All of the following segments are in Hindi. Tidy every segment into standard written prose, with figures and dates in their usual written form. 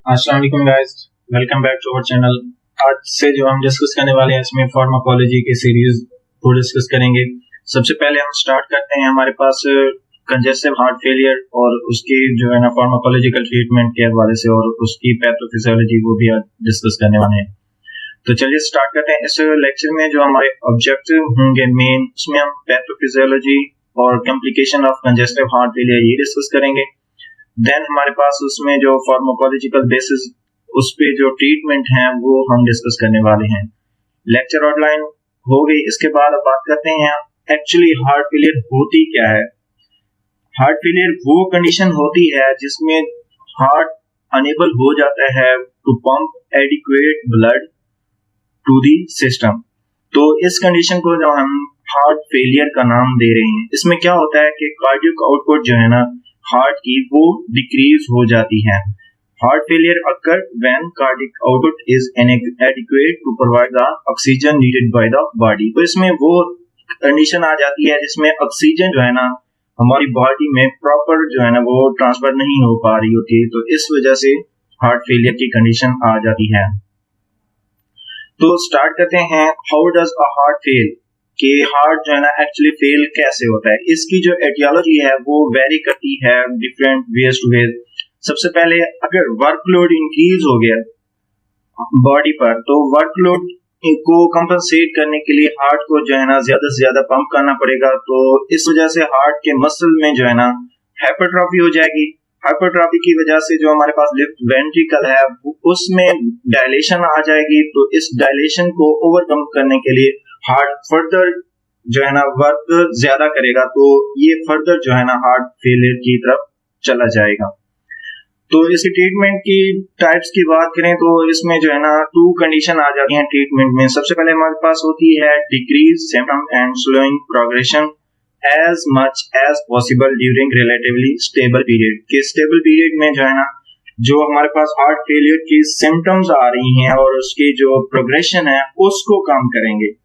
अस्सलाम वालेकुम guys, welcome back to our channel. आज से जो हम डिस्कस करने वाले हैं इसमें फार्माकोलॉजी की सीरीज को डिस्कस करेंगे। सबसे पहले हम स्टार्ट करते हैं हमारे पास कंजेस्टिव हार्ट फेलियर और उसकी जो है ना फार्माकोलॉजिकल ट्रीटमेंट के हवाले से और उसकी पैथोफिजियोलॉजी वो भी आज डिस्कस करने वाले हैं। तो चलिए स्टार्ट करते हैं। इस लेक्चर में जो हमारे ऑब्जेक्टिव होंगे मेन, उसमें हम पैथोफिजियोलॉजी और complication of congestive heart failure ये डिस्कस करेंगे। देन हमारे पास उसमें जो फार्माकोलॉजिकल बेसिस उस पे जो ट्रीटमेंट है वो हम डिस्कस करने वाले हैं। लेक्चर आउटलाइन हो गई। इसके बाद अब बात करते हैं एक्चुअली हार्ट फेलियर होती क्या है। हार्ट फेलियर वो कंडीशन होती है जिसमें हार्ट अनेबल हो जाता है to pump adequate blood to the system. तो इस कंडीशन को जो हम हार्ट फेलियर का नाम दे रहे हैं, इसमें क्या होता है कि कार्डियक आउटपुट जो है ना हार्ट की वो डिक्रीज हो जाती है। Heart failure occur when cardiac output is inadequate to provide the oxygen needed by the body. तो इसमें वो कंडीशन आ जाती है जिसमें ऑक्सीजन जो है ना हमारी बॉडी में प्रॉपर जो है ना वो ट्रांसफर नहीं हो पा रही होती है, तो इस वजह से हार्ट फेलियर की कंडीशन आ जाती है। तो स्टार्ट करते हैं, how does a heart fail, कि हार्ट जो है ना एक्चुअली फेल कैसे होता है। इसकी जो एटियोलॉजी है वो वेरी करती है डिफरेंट वेज टू वेज। सबसे पहले अगर वर्कलोड इंक्रीज हो गया बॉडी पर, तो वर्कलोड को कंपनसेट करने के लिए हार्ट को जो है ना ज्यादा से ज्यादा पंप करना पड़ेगा। तो इस वजह से हार्ट के मसल में जो है ना हाइपरट्रॉफी हो जाएगी। हाइपरट्रॉफी की वजह से जो हमारे पास लेफ्ट वेंट्रिकल है उसमें डायलेशन आ जाएगी। तो इस डायलेशन को ओवरकम करने के लिए हार्ट फर्दर जो है ना वर्क ज्यादा करेगा, तो ये फर्दर जो है ना हार्ट फेलियर की तरफ चला जाएगा। तो इसकी ट्रीटमेंट की टाइप्स की बात करें तो इसमें जो है ना टू कंडीशन आ जाती हैं ट्रीटमेंट में। सबसे पहले हमारे पास होती है decrease symptom and slowing progression as much as possible during relatively stable period. कि स्टेबल पीरियड में जो है ना जो हमारे पास हार्ट फेलियर की सिम्टम्स आ रही हैं और उसकी जो प्रोग्रेशन है उसको कम करेंगे।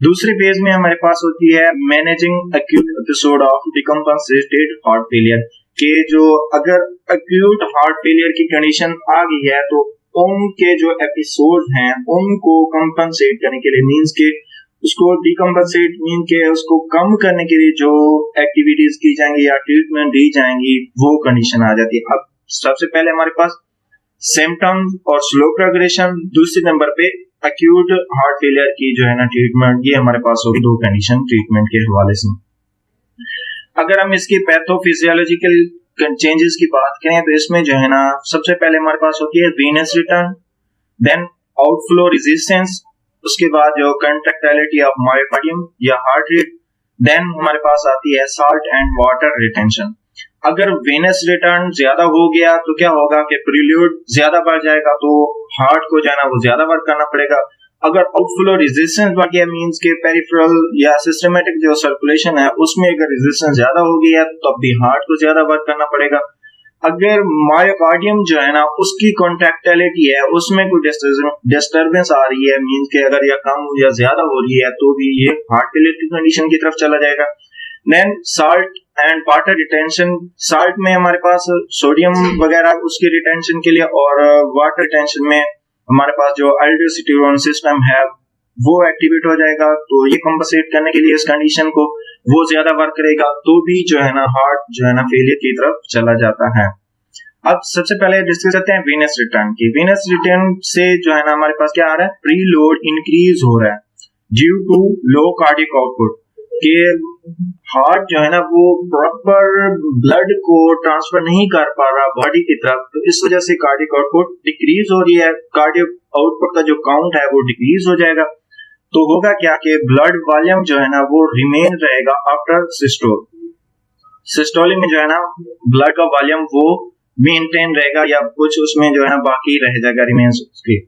दूसरे फेज में हमारे पास होती है managing acute episode of decompensated heart failure. के जो अगर एक्यूट हार्ट फेलियर की कंडीशन आ गई है तो उनके जो एपिसोड हैं उनको कंपनसेट करने के लिए, मींस के उसको डिकम्पनसेट मीन के उसको कम करने के लिए जो एक्टिविटीज की जाएंगी या ट्रीटमेंट दी जाएंगी वो कंडीशन आ जाती है। अब सबसे पहले हमारे पास सिम्टम्स और स्लो प्रोग्रेशन, दूसरे नंबर पे एक्यूट हार्ट फेलियर की जो है ना ट्रीटमेंट, ये हमारे पास होगी दो कंडीशन ट्रीटमेंट के हवाले से। अगर हम इसकी पैथोफिजियोलॉजिकल चेंजेस की बात करें तो इसमें जो है ना सबसे पहले हमारे पास होती है venous return, then outflow resistance, उसके बाद जो कंट्रैक्टिलिटी ऑफ मायोकार्डियम या हार्ट रेट, देन हमारे पास आती है साल्ट एंड वाटर रिटेंशन। अगर वेनस रिटर्न ज्यादा हो गया तो क्या होगा कि प्रील्यूड ज्यादा बढ़ जाएगा, तो हार्ट को जो है ना वो ज्यादा वर्क करना पड़ेगा। अगर आउटफ्लो रेजिस्टेंस बढ़ गया मींस के पेरिफेरल या सिस्टमेटिक जो सर्कुलेशन है उसमें अगर रेजिस्टेंस ज्यादा हो गया तो अब भी हार्ट को ज्यादा वर्क करना पड़ेगा। अगर मायोकार्डियम जो है ना उसकी कॉन्ट्रैक्टिलिटी है उसमें कोई डिस्टर्बेंस आ रही है मींस के अगर या कम या ज्यादा हो रही है तो भी ये हार्ट फेलियर की कंडीशन की तरफ चला जाएगा। Then salt and water retention, salt में हमारे पास सोडियम वगैरह उसकी रिटेंशन के लिए और वाटर रिटेंशन में हमारे पास जो अल्डोस्टेरोन सिस्टम है वो एक्टिवेट हो जाएगा। तो ये कंपनसेट करने के लिए इस कंडीशन को वो ज्यादा वर्क करेगा, तो भी जो है ना हार्ट जो है ना फेलियर की तरफ चला जाता है। अब सबसे पहले डिस्कस करते हैं वीनस रिटर्न की। वीनस रिटर्न से जो है ना हमारे पास क्या आ रहा है, प्रीलोड इंक्रीज हो रहा है due to low cardiac output. के हार्ट जो है ना वो प्रॉपर ब्लड को ट्रांसफर नहीं कर पा रहा बॉडी की तरफ, तो इस वजह से कार्डियक आउटपुट डिक्रीज हो रही है। कार्डियक आउटपुट का जो काउंट है वो डिक्रीज हो जाएगा। तो होगा क्या कि ब्लड वॉल्यूम जो है ना वो रिमेन रहेगा आफ्टर सिस्टोल। सिस्टोलिक में जो है ना ब्लड का वॉल्यूम वो मेंटेन रहेगा या कुछ उसमें जो है ना बाकी रह जाएगा रिमेन्स उसके।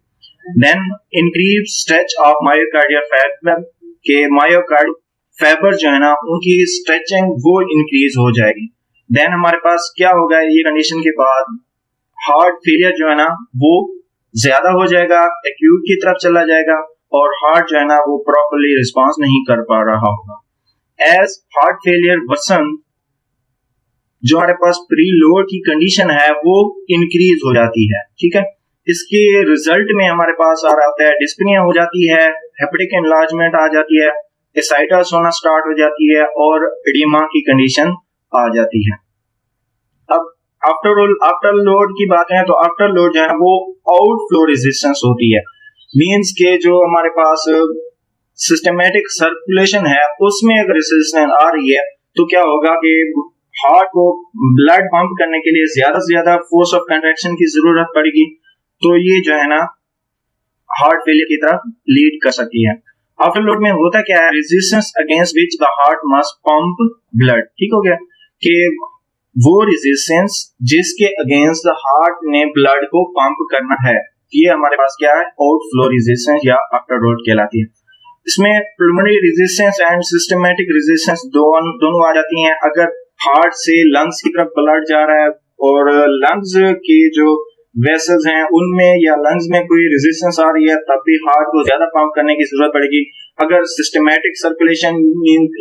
Then increase stretch of myocardial fibre, के मायोकार्ड फाइबर जो है ना उनकी स्ट्रेचिंग वो इंक्रीज हो जाएगी। देन हमारे पास क्या होगा ये कंडीशन के बाद हार्ट फेलियर जो है ना वो ज्यादा हो जाएगा, एक्यूट की तरफ चला जाएगा और हार्ट जो है ना वो प्रॉपर्ली रिस्पॉन्स नहीं कर पा रहा होगा। एज हार्ट फेलियर वर्सन, जो हमारे पास प्रीलोड की कंडीशन है वो इंक्रीज हो जाती है। ठीक है, इसके रिजल्ट में हमारे पास आ रहा होता है डिस्पनिया हो जाती है, हेपेटिक एनलार्जमेंट आ जाती है, एसाइटिस होना स्टार्ट हो जाती है और एडिमा की कंडीशन आ जाती है। अब आफ्टर लोड की बात है तो आफ्टर लोड जो है वो आउटफ्लो रेजिस्टेंस होती है, मींस के जो हमारे पास सिस्टमेटिक सर्कुलेशन है उसमें अगर रेजिस्टेंस आ रही है तो क्या होगा कि हार्ट को ब्लड पंप करने के लिए ज्यादा से ज्यादा फोर्स ऑफ कंट्रैक्शन की जरूरत पड़ेगी, तो ये जो है ना हार्ट फेलियर की तरफ लीड कर सकती है। आफ्टर लोड में होता क्या है, resistance against which the heart must pump blood, ठीक हो गया, कि वो रेजिस्टेंस जिसके अगेंस्ट द हार्ट ने ब्लड को पंप करना है, ये हमारे पास क्या है, आउटफ्लो रेजिस्टेंस या आफ्टर लोड कहलाती है। इसमें पुल्मोनरी रेजिस्टेंस एंड सिस्टमैटिक रेजिस्टेंस दोनों आ जाती हैं। अगर हार्ट से लंग्स की तरफ ब्लड जा रहा है और लंग्स की जो वेसल्स हैं उनमें या लंग्स में कोई रेजिस्टेंस आ रही है तब भी हार्ट को ज्यादा पंप करने की जरूरत पड़ेगी। अगर सिस्टमैटिक सर्कुलेशन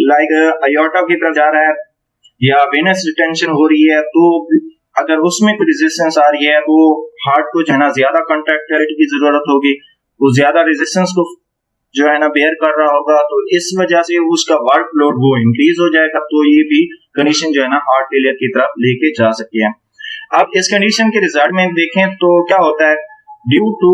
लाइक अयोर्टा की तरफ जा रहा है या वेनस रिटेंशन हो रही है तो अगर उसमें कोई रेजिस्टेंस आ रही है तो हार्ट को जो है ना ज्यादा कंट्रैक्टिलिटी की जरूरत होगी, वो ज्यादा रेजिस्टेंस को जो है ना बेयर कर रहा होगा, तो इस वजह से उसका वर्क लोड वो इंक्रीज हो जाएगा, तो ये भी कंडीशन जो है ना हार्ट फेलियर की तरफ लेके जा सकती है। अब इस कंडीशन के रिजल्ट में देखें तो क्या होता है, due to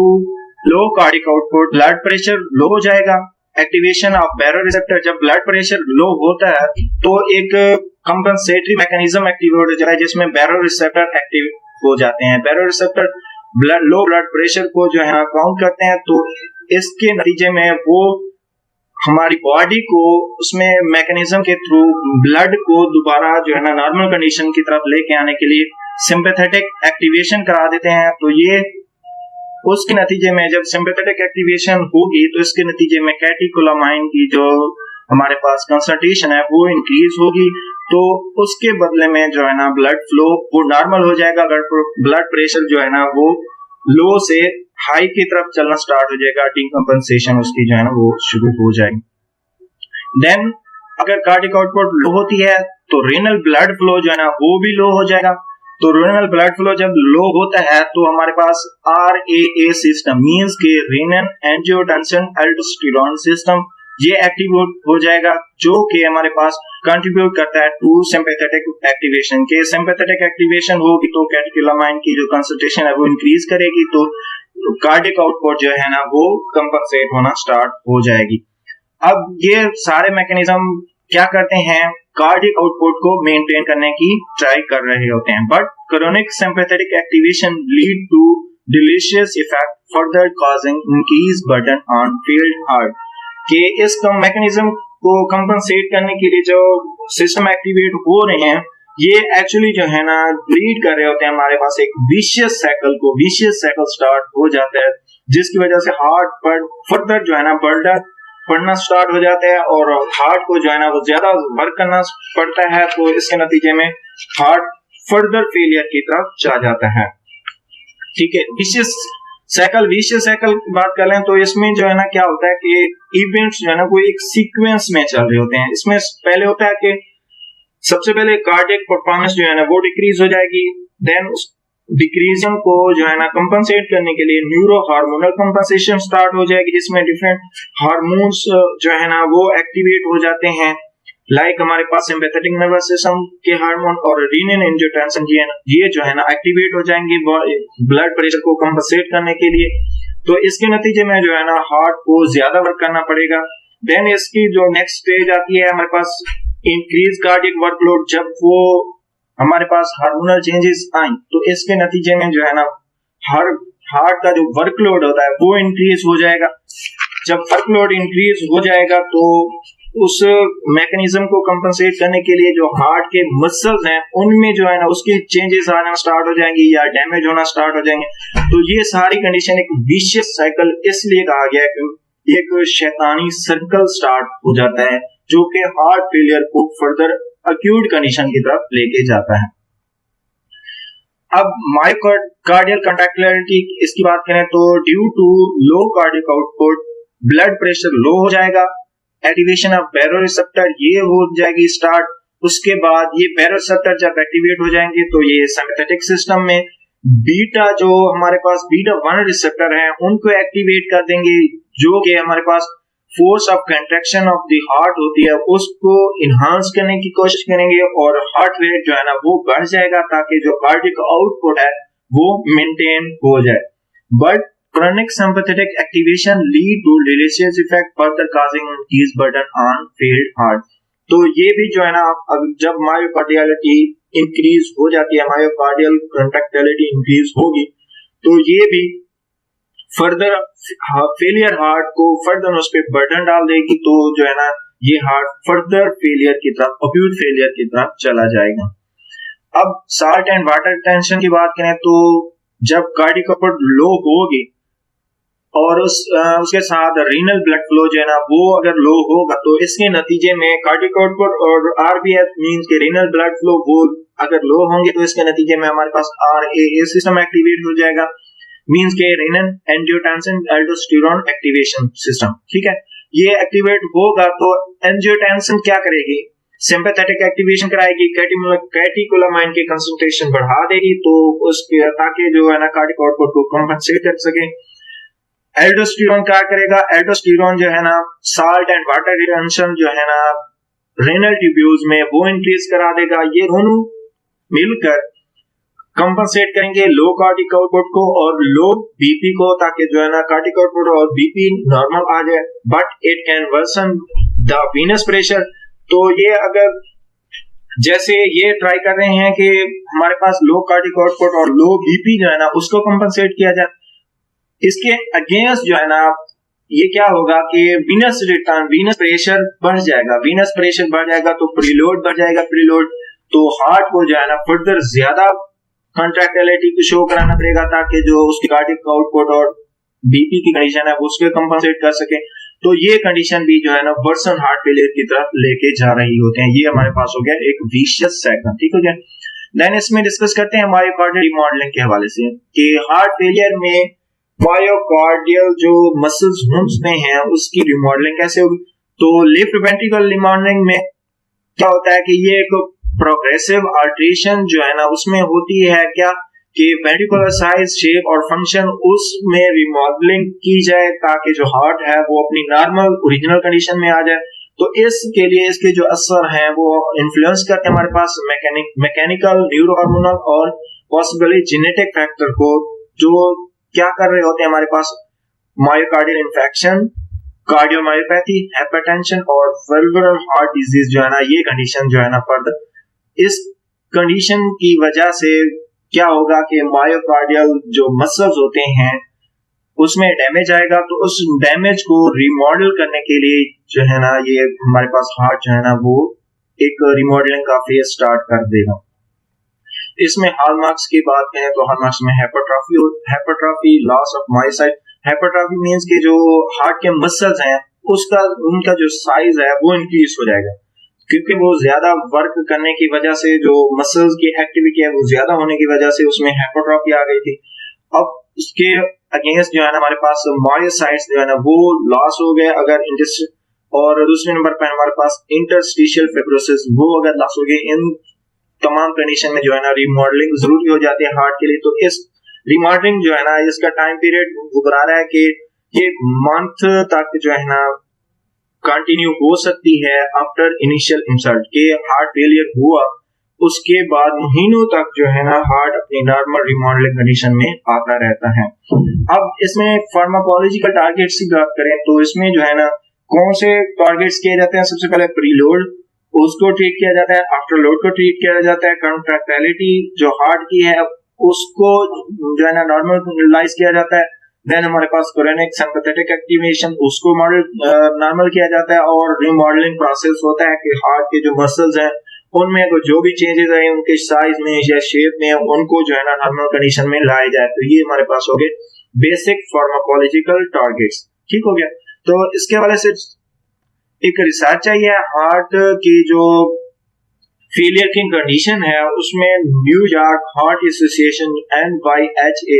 low cardiac output blood pressure low हो जाएगा, एक्टिवेशन ऑफ बैरोरिसेप्टर, जब ब्लड प्रेशर लो होता है तो एक कंपनसेटरी मैकेनिज्म एक्टिव हो जाता है जिसमें बैरोरिसेप्टर एक्टिव हो जाते हैं। बैरोरिसेप्टर लो ब्लड प्रेशर को जो है काउंट करते हैं, तो इसके नतीजे में वो हमारी बॉडी को उसमें मैकेनिज्म के थ्रू ब्लड को दोबारा जो है ना नॉर्मल कंडीशन की तरफ लेके आने के लिए सिंपैथेटिक एक्टिवेशन करा देते हैं। तो ये उसके नतीजे में जब सिंपैथेटिक एक्टिवेशन होगी तो इसके नतीजे में कैटेकोलामाइन की जो हमारे पास कंसंट्रेशन है वो इंक्रीज होगी, तो उसके बदले में जो है ना ब्लड फ्लो वो नॉर्मल हो जाएगा। ब्लड प्रेशर जो है ना वो लो से हाई की तरफ चलना स्टार्ट हो जाएगा, डिकम्पनसेशन उसकी जो है ना वो शुरू हो जाएगी। देन अगर कार्डिक आउटपुट लो होती है तो रेनल ब्लड फ्लो जो है ना वो भी लो हो जाएगा। तो रेनल ब्लड फ्लो जब लो होता है तो हमारे पास RAA सिस्टम मींस के रेनल एंजियोटेंसिन अल्डोस्टेरोन सिस्टम ये एक्टिव हो जाएगा, जो कि हमारे पास कंट्रीब्यूट करता है टू सिंपैथेटिक एक्टिवेशन के। सिंपैथेटिक एक्टिवेशन होगी तो कैटेकोलामाइन की जो कंसंट्रेशन है वो इंक्रीज करेगी, तो कार्डिक आउटपुट जो है ना वो कंपनसेट होना स्टार्ट हो जाएगी। अब ये सारे मैकेनिज्म क्या करते हैं, कार्डिक आउटपुट को मेंटेन करने की ट्राई कर रहे होते हैं, but chronic sympathetic activation lead to deleterious effect further causing increase burden on failed heart, कि इस मैकेनिज्म को कंपनसेट करने के लिए जो सिस्टम एक्टिवेट हो रहे हैं ये एक्चुअली जो है ना लीड कर रहे होते हैं हमारे पास एक विशियस साइकिल स्टार्ट हो जाता है, जिसकी वजह से हार्ट पर फर्दर जो है ना बर्डन पड़ना स्टार्ट हो जाता है और हार्ट को जो है ना वो ज्यादा वर्क करना पड़ता है, तो इसके नतीजे में हार्ट फर्दर फेलियर की तरफ चला जाता है। ठीक है, विशियस साइकिल की बात कर लें तो इसमें जो है ना क्या होता है कि इवेंट्स जो है ना वो एक सीक्वेंस में चल रहे होते हैं। इसमें पहले होता है कि सबसे पहले कार्डियक परफॉर्मेंस जो है ना वो डिक्रीज हो जाएगी, देन उस डिक्रीजन को जो है ना कंपनसेट करने के लिए न्यूरो हार्मोनल कंपनसेशन स्टार्ट हो जाएगी, जिसमें डिफरेंट हार्मोन्स जो है ना वो एक्टिवेट हो जाते हैं, लाइक हमारे पास सिंपैथेटिक नर्वस सिस्टम के हार्मोन और रेनिन एंजियोटेंसिन ये जो है ना एक्टिवेट हो जाएंगे ब्लड प्रेशर को कंपनसेट करने के लिए। तो इसके नतीजे में जो है ना हार्ट को ज्यादा वर्क करना पड़ेगा। देन इसकी जो नेक्स्ट स्टेज आती है हमारे पास इंक्रीज कार्डियक वर्कलोड, जब वो हमारे पास हार्मोनल चेंजेस आए तो इसके नतीजे में जो है ना हार्ट का जो वर्कलोड होता है वो इंक्रीज हो जाएगा। जब वर्कलोड इंक्रीज हो जाएगा तो उस मैकेनिज्म को कंपनसेट करने के लिए जो हार्ट के मसल्स हैं उनमें जो है ना उसके चेंजेस आना स्टार्ट हो जाएंगे या डैमेज होना स्टार्ट हो जाएंगे। तो ये सारी कंडीशन एक विशियस साइकिल इसलिए कहा गया है कि एक शैतानी सर्कल स्टार्ट हो जाता है जो कि हार्ट फेलियर को फर्दर अक्यूट कंडीशन की तरफ लेके जाता है। अब मायोकार्डियल कंट्रैक्टिलिटी इसकी बात करें तो due to low cardiac output blood pressure low हो जाएगा, एक्टिवेशन ऑफ बैरोरिसेप्टर ये हो जाएगी स्टार्ट। उसके बाद ये बैरोरिसेप्टर जब एक्टिवेट हो जाएंगे तो ये सिंपैथेटिक सिस्टम में बीटा जो हमारे पास बीटा 1 रिसेप्टर है उनको एक्टिवेट कर देंगे, जो कि हमारे पास force of contraction of the heart होती है उसको इनहांस करने की कोशिश करेंगे और हार्ट रेट जो है ना वो बढ़ जाएगा ताकि जो कार्डियक आउटपुट है वो मेंटेन हो जाए। But chronic sympathetic activation lead to deleterious effect further causing increased burden on failed heart। तो ये भी जो है ना अब जब मायोकार्डियलिटी इंक्रीज हो जाती है, मायोकार्डियल कंट्रैक्टिलिटी इंक्रीज होगी, तो ये भी फर्दर फेलियर हार्ट को फर्दर उस पर बर्डन डाल देगी, तो जो है ना ये हार्ट फर्दर फेलियर की तरफ, अक्यूट फेलियर की तरफ चला जाएगा। अब साल्ट एंड वाटर टेंशन की बात करें तो जब कार्डियक आउटपुट लो होगी और उसके साथ रीनल ब्लड फ्लो जो है ना वो अगर लो होगा, तो इसके नतीजे में कार्डियक आउटपुट और आरबीएफ मींस के रीनल ब्लड फ्लो वो अगर लो होंगे, तो इसके नतीजे में हमारे पास आरएए सिस्टम एक्टिवेट हो जाएगा, मींस के renal angiotensin aldosterone activation system. ठीक है, ये एक्टिवेट होगा तो एंजियोटेंसिन क्या करेगी, सिंपैथेटिक एक्टिवेशन कराएगी, कैटेकोलामाइन की कंसंट्रेशन बढ़ा देगी, तो उसके ताकि जो है ना कार्डियक आउटपुट को कंपनसेट कर सके। एल्डोस्टेरोन क्या करेगा, एल्डोस्टेरोन जो है ना साल्ट एंड वाटर रिटेंशन जो है ना रेनल ट्यूब्यूल्स में वो इंक्रीज करा देगा। ये दोनों मिलकर कंपनसेट करेंगे लो कार्डियक आउटपुट को और लो बीपी को, ताकि जो है ना कार्डियक आउटपुट और बीपी नॉर्मल आ जाए। But it can worsen the venous pressure. तो ये अगर जैसे ये ट्राई कर रहे हैं कि हमारे पास लो कार्डियक आउटपुट और लो बीपी जो है ना उसको कंपनसेट किया जाए, इसके अगेंस्ट जो है ना ये क्या होगा कि वीनस रिटर्न, वीनस प्रेशर बढ़ जाएगा, वीनस प्रेशर बढ़ जाएगा तो प्रीलोड बढ़ जाएगा, प्रीलोड तो हार्ट को जो है ना फर्दर ज्यादा कंट्रैक्टिलिटी को शो कराना पड़ेगा ताकि जो उसकी कार्डियक आउटपुट और बीपी की कंडीशन है वो उसको कंपनसेट कर सके। तो ये कंडीशन भी जो है ना वर्सन हार्ट फेलियर की तरफ लेके जा रही होते हैं। ये हमारे पास हो गया एक विशियस साइकिल। ठीक हो गया। देन इसमें डिस्कस करते हैं मायोकार्डियल रिमॉडलिंग के हवाले से कि हार्ट फेलियर में मायोकार्डियल जो मसल्स वुंड्स में हैं उसकी रिमॉडलिंग कैसे होगी। तो लेफ्ट वेंट्रिकल रिमॉडलिंग में क्या होता है कि ये एक प्रोग्रेसिव अल्टरेशन जो है ना उसमें होती है क्या कि वेंट्रिकुलर साइज, शेप और फंक्शन उसमें रिमॉडलिंग की जाए ताकि जो हार्ट है वो अपनी नॉर्मल ओरिजिनल कंडीशन में आ जाए। तो इसके लिए इसके जो असर हैं वो इन्फ्लुएंस करते हैं हमारे पास मैकेनिकल, न्यूरो हार्मोनल और पॉसिबली जेनेटिक फैक्टर को, जो क्या कर रहे होते हैं हमारे पास मायोकार्डियल इन्फेक्शन, कार्डियोमायोपैथी, हाइपरटेंशन और वल्वुलर हार्ट डिजीज जो है ना ये कंडीशन जो है ना फर्दर इस कंडीशन की वजह से क्या होगा कि मायोकार्डियल जो मसल्स होते हैं उसमें डैमेज आएगा। तो उस डैमेज को रिमॉडल करने के लिए जो है ना ये हमारे पास हार्ट जो है ना वो एक रिमॉडलिंग का फेज स्टार्ट कर देगा। इसमें हॉलमार्क्स की बात करें तो हॉलमार्क्स में hypertrophy, loss of myocyte. Hypertrophy means के जो हार्ट के मसल्स हैं उसका उनका जो साइज है वो इंक्रीज हो जाएगा, क्योंकि वो ज्यादा वर्क करने की वजह से जो मसल्स की एक्टिविटी है वो ज्यादा होने की वजह से उसमें हाइपरट्रॉफी आ गई थी। अब उसके अगेंस्ट जो है ना हमारे पास मायोसाइट्स जो है ना वो लॉस हो गए अगर और दूसरे नंबर पर हमारे पास इंटरस्टिशियल फाइब्रोसिस वो अगर लॉस हो गए। इन तमाम कंडीशन में जो है ना रिमॉडलिंग जरूरी हो जाती है हार्ट के लिए। तो इस रिमॉडलिंग जो है ना इसका टाइम पीरियड वो बता रहा है कि ये मंथ तक जो है ना कंटिन्यू हो सकती है आफ्टर इनिशियल इंसल्ट के हार्ट फेलियर हुआ उसके बाद महीनों तक जो है ना हार्ट अपनी नॉर्मल रिमॉडलिंग कंडीशन में आता रहता है। अब इसमें फार्माकोलॉजिकल टारगेट्स की बात करें तो इसमें जो है ना कौन से टारगेट्स किए जाते हैं। सबसे पहले प्रीलोड उसको ट्रीट किया जाता है, आफ्टर लोड को ट्रीट किया जाता है, कंट्रैक्टिलिटी जो हार्ट की है उसको जो है ना नॉर्मलाइज किया जाता है। देन हमारे पास क्रोनिक सिंपैथेटिक एक्टिवेशन उसको नॉर्मल किया जाता है और रिमॉडलिंग प्रोसेस होता है कि हार्ट के जो मसल्स हैं उनमें जो भी चेंजेस आए उनके साइज में या शेप में उनको जो है ना नॉर्मल कंडीशन में लाया जाए। तो ये हमारे पास हो गए बेसिक फार्माकोलॉजिकल टारगेट्स। ठीक हो गया। तो इसके हवाले से एक रिसर्च आई है हार्ट की जो फेलियर की कंडीशन है उसमें न्यूयॉर्क हार्ट एसोसिएशन NYHA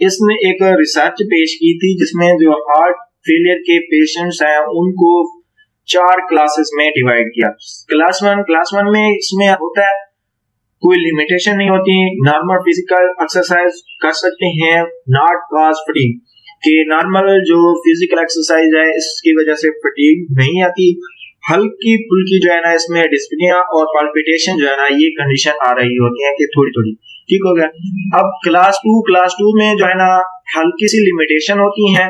इसने एक रिसर्च पेश की थी जिसमें जो हार्ट फेलियर के पेशेंट्स हैं उनको 4 क्लासेस में डिवाइड किया। क्लास वन में इसमें होता है कोई लिमिटेशन नहीं होती, नॉर्मल फिजिकल एक्सरसाइज कर सकते हैं, नॉट कॉज फटीग, कि नॉर्मल जो फिजिकल एक्सरसाइज है इसकी वजह से फटीग नहीं आती। हल्की फुल्की जो है ना इसमें डिस्पनिया और पाल्पिटेशन जो है ना ये कंडीशन आ रही होती है कि थोड़ी थोड़ी, ठीक हो गया। अब क्लास टू में जो है ना हल्की सी लिमिटेशन होती है,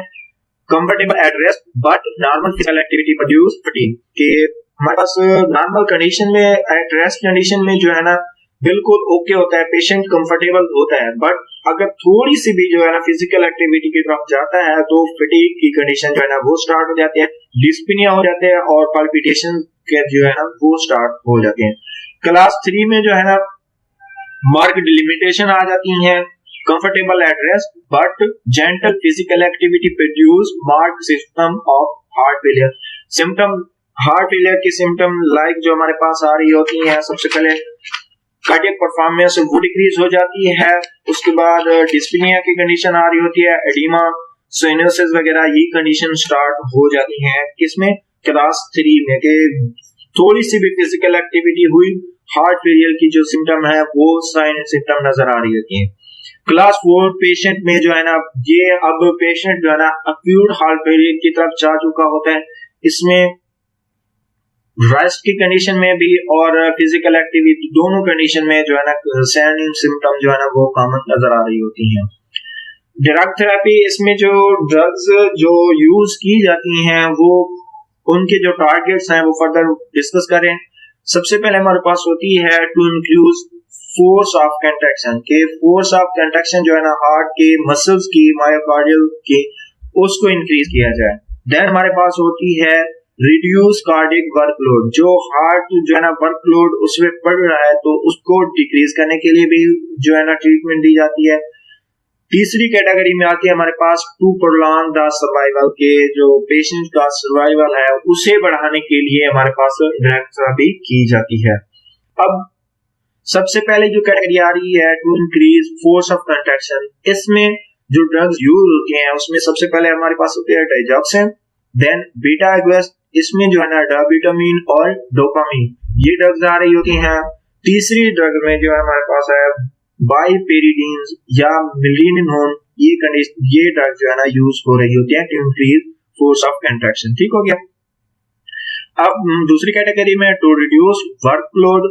comfortable at rest but normal physical activity produce fatigue, कि हमारे पास नॉर्मल कंडीशन में एट रेस्ट कंडीशन में जो है ना बिल्कुल ओके होता है, पेशेंट कंफर्टेबल होता है, बट अगर थोड़ी सी भी जो है ना फिजिकल एक्टिविटी की तरफ जाता है तो फटीग की कंडीशन जो है ना वो स्टार्ट हो जाती है, डिस्पनिया हो जाते हैं और पाल्पिटेशन के जो है ना वो स्टार्ट हो जाते हैं। क्लास 3 में जो है ना मार्क्ड लिमिटेशन आ जाती है, comfortable at rest but gentle physical activity produce marked symptom of heart failure. Symptom heart failure की सिम्टम लाइक जो हमारे पास आ रही होती है, सबसे पहले कार्डियक परफॉर्मेंस वो डिक्रीज हो जाती है, उसके बाद डिस्पनिया की कंडीशन आ रही होती है, एडिमा साइनोसिस वगैरह ये कंडीशन स्टार्ट हो जाती है किसमें, क्लास 3 में, कि थोड़ी सी भी फिजिकल एक्टिविटी हुई हार्ट फेलियर की जो सिम्टम है वो साइन सिम्टम नजर आ रही होती है। क्लास 4 पेशेंट में जो है ना ये अब पेशेंट जो है ना अक्यूट हार्ट फेलियर की तरफ जा चुका होता है, इसमें रेस्ट की कंडीशन में भी और फिजिकल एक्टिविटी दोनों कंडीशन में जो है ना साइन सिम्टम जो है ना वो कॉमन नजर आ रही होती हैं। ड्रग थेरेपी, इसमें जो ड्रग्स जो यूज की जाती हैं वो उनके जो टारगेट्स हैं वो फर्दर डिस्कस करें। सबसे पहले हमारे पास होती है to increase force of contraction, के फोर्स ऑफ कंट्रैक्शन जो है ना हार्ट के मसल्स की मायोकार्डियल की उसको इंक्रीज किया जाए। देन हमारे पास होती है रिड्यूस कार्डियक वर्कलोड, जो हार्ट जो है ना वर्कलोड उसमें पड़ रहा है तो उसको डिक्रीज करने के लिए भी जो है ना ट्रीटमेंट दी जाती है। तीसरी कैटेगरी में आती है हमारे पास टू प्रोलॉन्ग द सर्वाइवल, के जो पेशेंट का सर्वाइवल है उसे बढ़ाने के लिए हमारे पास ड्रग थेरेपी की जाती है। अब सबसे पहले जो कैटेगरी आ रही है to increase force of contraction, इसमें जो ड्रग्स यूज होते हैं उसमें सबसे पहले हमारे पास होते हैं डाइजॉक्सिन, देन बीटा एगोनिस्ट, इसमें जो है ना डायबिटामिन और डोपामिन ये ड्रग्स आ रही होती हैं। तीसरी ड्रग में जो है हमारे पास है बाइपेरिडीन या मिलिनोन, ये ड्रग जो है ना यूज हो रही होती है to increase force of contraction, ठीक हो गया। अब दूसरी कैटेगरी में टू रिड्यूस वर्कलोड,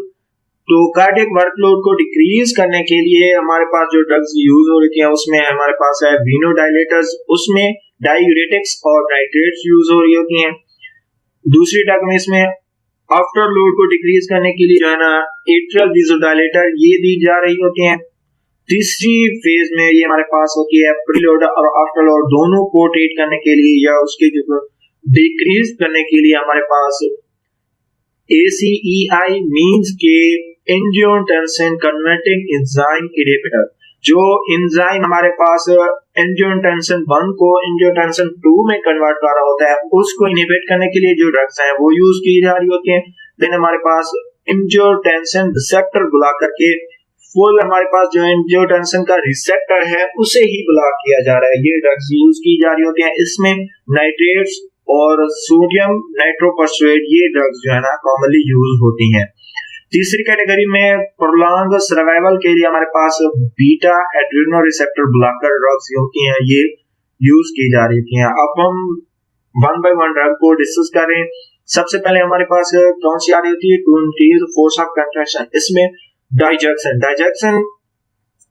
तो कार्डियक वर्कलोड को डिक्रीज करने के लिए हमारे पास जो ड्रग्स यूज हो रही है उसमें हमारे पास है वेनोडाइलेटर्स, उसमें डायूरेटिक्स और नाइट्रेट्स यूज हो रही होती हैं। दूसरी ड्रग में इसमें आफ्टर लोड को डिक्रीज करने के लिए जो है ना एट्रियल वासोडाइलेटर ये दी जा रही होती हैं। तीसरी फेज में ये हमारे पास होती है प्रीलोड और आफ्टर लोड दोनों को ट्रीट करने के लिए या उसके जो डिक्रीज करने के लिए हमारे पास ACEI मींस के एंजियोटेंसिन कन्वर्टिंग एंजाइम इनहिबिटर, जो एंजाइम हमारे पास एंजियोटेंसिन 1 को एंजियोटेंसिन 2 में कन्वर्ट कर रहा होता है उसको इनहिबिट करने के लिए जो ड्रग्स हैं वो यूज की जा रही होती हैं। देन हमारे पास एंजियोटेंसिन रिसेप्टर ब्लॉक करके फुल हमारे पास जो एंजियोटेंसिन का रिसेप्टर है उसे ही ब्लॉक किया जा रहा है, ये ड्रग्स यूज की जा रही होती हैं। इसमें नाइट्रेट्स और सोडियम नाइट्रोपर्सुएट ये ड्रग्स जो है ना कॉमनली यूज होती हैं। तीसरी कैटेगरी में प्रोलॉन्ग सर्वाइवल के लिए हमारे पास beta adreno receptor blocker drugs होती हैं, ये यूज की जा रही हैं। अब हम वन बाय वन ड्रग को डिस्कस करें। सबसे पहले हमारे पास कौन सी आ रही होती है to increase force of contraction, इसमें डाइजैक्सन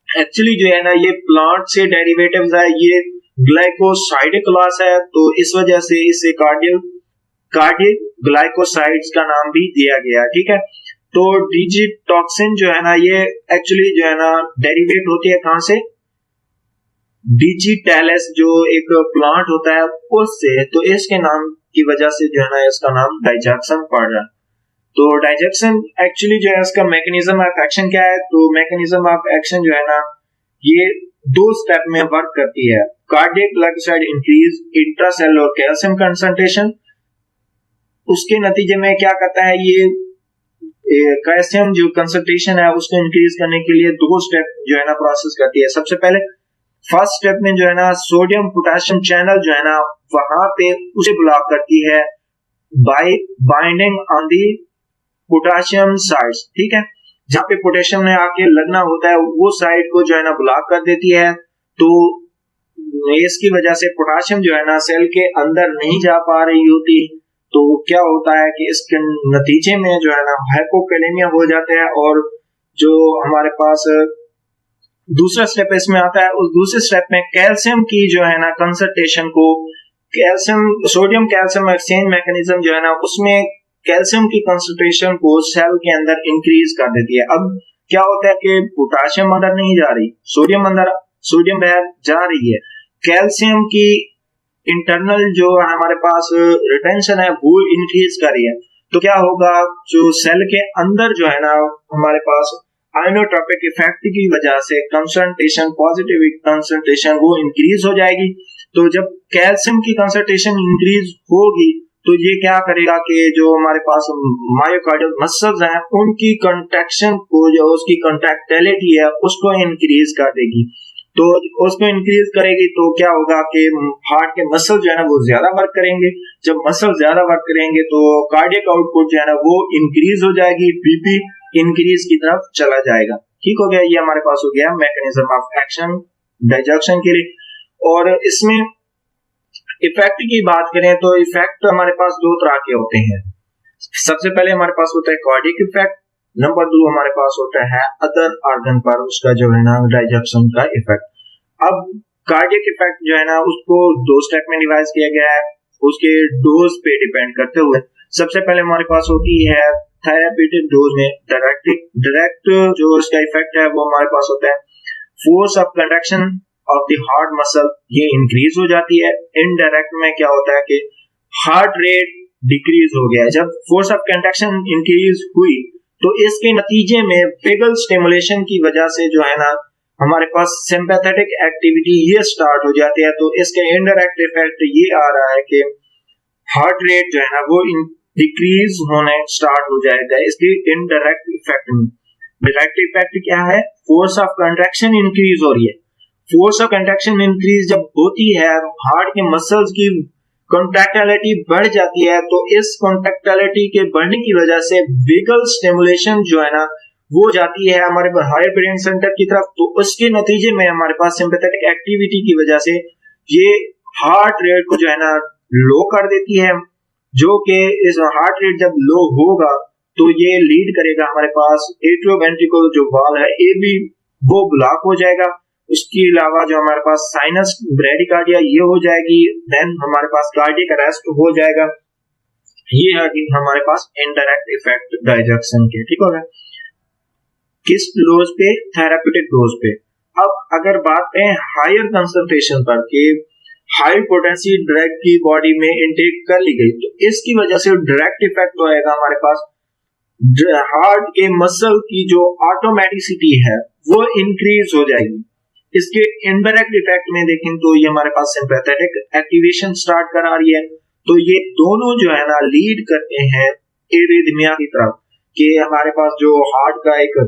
एक्चुअली जो है ना ये प्लांट से डेरिवेटिव्स है, ये ग्लाइकोसाइड क्लास है तो इस वजह से इसे कार्डियक ग्लाइकोसाइड्स का नाम भी दिया गया, ठीक है। तो डिजिटॉक्सिन जो है ना ये एक्चुअली जो है ना डेरिवेट होती है कहां से, डिजिटैलस जो एक प्लांट होता है उससे, तो इसके नाम की वजह से जो है ना इसका नाम डाइजैक्सन पड़ रहा है। तो डाइजेक्शन एक्चुअली जो है इसका मैकेनिज्म ऑफ एक्शन क्या है, तो मैकेनिज्म ऑफ एक्शन जो है ना ये दो स्टेप में वर्क करती है। Cardiac glycoside increase intracellular calcium concentration, उसके नतीजे में क्या करता है ये कैल्शियम जो कंसंट्रेशन है उसको इंक्रीज करने के लिए दो स्टेप जो है ना प्रोसेस करती है। सबसे पहले फर्स्ट स्टेप में जो है ना सोडियम पोटेशियम चैनल जो है ना वहां पे उसे ब्लॉक करती है bye binding on the potassium sides, ठीक है। जहाँ पे पोटेशियम ने आके लगना होता है वो साइड को जो है ना ब्लॉक कर देती है। तो इसकी वजह से पोटेशियम जो है ना सेल के अंदर नहीं जा पा रही होती। तो क्या होता है कि इसके नतीजे में जो है ना हाइपोकैलेमिया हो जाता है। और जो हमारे पास दूसरा स्टेप इसमें आता है, उस दूसरे स्टेप में कैल्शियम की जो है ना कंसंट्रेशन को, calcium sodium calcium exchange mechanism जो है ना उसमें कैल्शियम की कंसंट्रेशन को सेल के अंदर इंक्रीज कर देती है। अब क्या होता है कि पोटेशियम अंदर नहीं जा रही, सोडियम बाहर जा रही है, कैल्शियम की इंटरनल जो हमारे पास रिटेंशन है वो इंक्रीज कर रही है। तो क्या होगा, जो सेल के अंदर जो है ना हमारे पास आइनोट्रोपिक इफेक्ट की वजह से कंसंट्रेशन, पॉजिटिव कंसंट्रेशन वो इंक्रीज हो जाएगी। तो जब कैल्शियम की कंसंट्रेशन इंक्रीज होगी तो ये क्या करेगा कि जो हमारे पास मायोकार्डियल मसल्स हैं उनकी कंट्रैक्शन को, जो उसकी कंट्रैक्टिलिटी है उसको इंक्रीज कर देगी। तो उसको इंक्रीज करेगी तो क्या होगा कि हार्ट के मसल जो है ना वो ज्यादा वर्क करेंगे। जब मसल ज्यादा वर्क करेंगे तो कार्डियक आउटपुट जो है ना वो इंक्रीज हो जाएगी, बीपी इंक्रीज की तरफ चला जाएगा। ठीक हो गया, ये हमारे पास हो गया मैकेनिज्म ऑफ एक्शन डाइजेशन के लिए। और इसमें इफेक्ट की बात करें तो इफेक्ट हमारे पास दो तरह के होते हैं। सबसे पहले हमारे पास होता है कार्डियक इफेक्ट, नंबर 2 हमारे पास होता है अदर ऑर्गन पर उसका जो है ना डाइजेशन का इफेक्ट। अब कार्डियक इफेक्ट जो है ना उसको दो स्टेप में डिवाइड किया गया है, उसके डोज पे डिपेंड करते हुए। सबसे पहले हमारे पास होती है थेराप्यूटिक डोज में डायरेक्ट जो इसका इफेक्ट है वो हमारे पास होता है force of contraction of the heart muscle, ये इंक्रीज हो जाती है। इनडायरेक्ट में क्या होता है कि हार्ट रेट डिक्रीज हो गया है। जब फोर्स ऑफ कंट्रैक्शन इंक्रीज हुई तो इसके नतीजे में वेगल स्टिमुलेशन की वजह से जो है ना हमारे पास सिंपैथेटिक एक्टिविटी ये स्टार्ट हो जाती है। तो इसके इनडायरेक्ट इफेक्ट ये आ रहा है कि हार्ट रेट जो है ना वो डिक्रीज होने स्टार्ट हो जाएगा इसके इनडायरेक्ट इफेक्ट में। डायरेक्ट इफेक्ट क्या है, फोर्स ऑफ कंट्रैक्शन इंक्रीज हो रही है। फोर्स ऑफ कंट्रैक्शन इंक्रीज जब होती है, हार्ट के मसल्स की कॉन्ट्रैक्टिलिटी बढ़ जाती है, तो इस कॉन्ट्रैक्टिलिटी के बढ़ने की वजह से वेगल स्टिमुलेशन जो है ना वो जाती है हमारे हायर ब्रेन सेंटर की तरफ। तो उसके नतीजे में हमारे पास सिंपैथेटिक एक्टिविटी की वजह से ये हार्ट रेट को जो है ना लो कर देती है, जो कि इस हार्ट रेट जब लो होगा तो ये लीड करेगा हमारे पास एट्रियोवेंट्रिकुलर जो वाल है ये भी वो ब्लॉक हो जाएगा। उसके अलावा जो हमारे पास साइनस ब्रेडिकार्डिया ये हो जाएगी, देन हमारे पास कार्डियक अरेस्ट हो जाएगा। ये है कि हमारे पास इनडायरेक्ट इफेक्ट डाइजेशन के। ठीक होगा, किस डोज पे, थेराप्यूटिक डोज पे। अब अगर बात करें हायर कंसंट्रेशन पर कि हाई पोटेंसी ड्रग की बॉडी में इनटेक कर ली गई तो इसकी वजह से डायरेक्ट इफेक्ट होएगा हमारे पास हार्ट के मसल की जो ऑटोमेटिसिटी है वो इंक्रीज हो जाएगी। इसके इनडायरेक्ट इफेक्ट में देखें तो ये हमारे पास सिंपैथेटिक एक्टिवेशन स्टार्ट करा रही है। तो ये दोनों जो है ना लीड करते हैं एरिथमिया की तरफ कि हमारे पास जो हार्ट का एक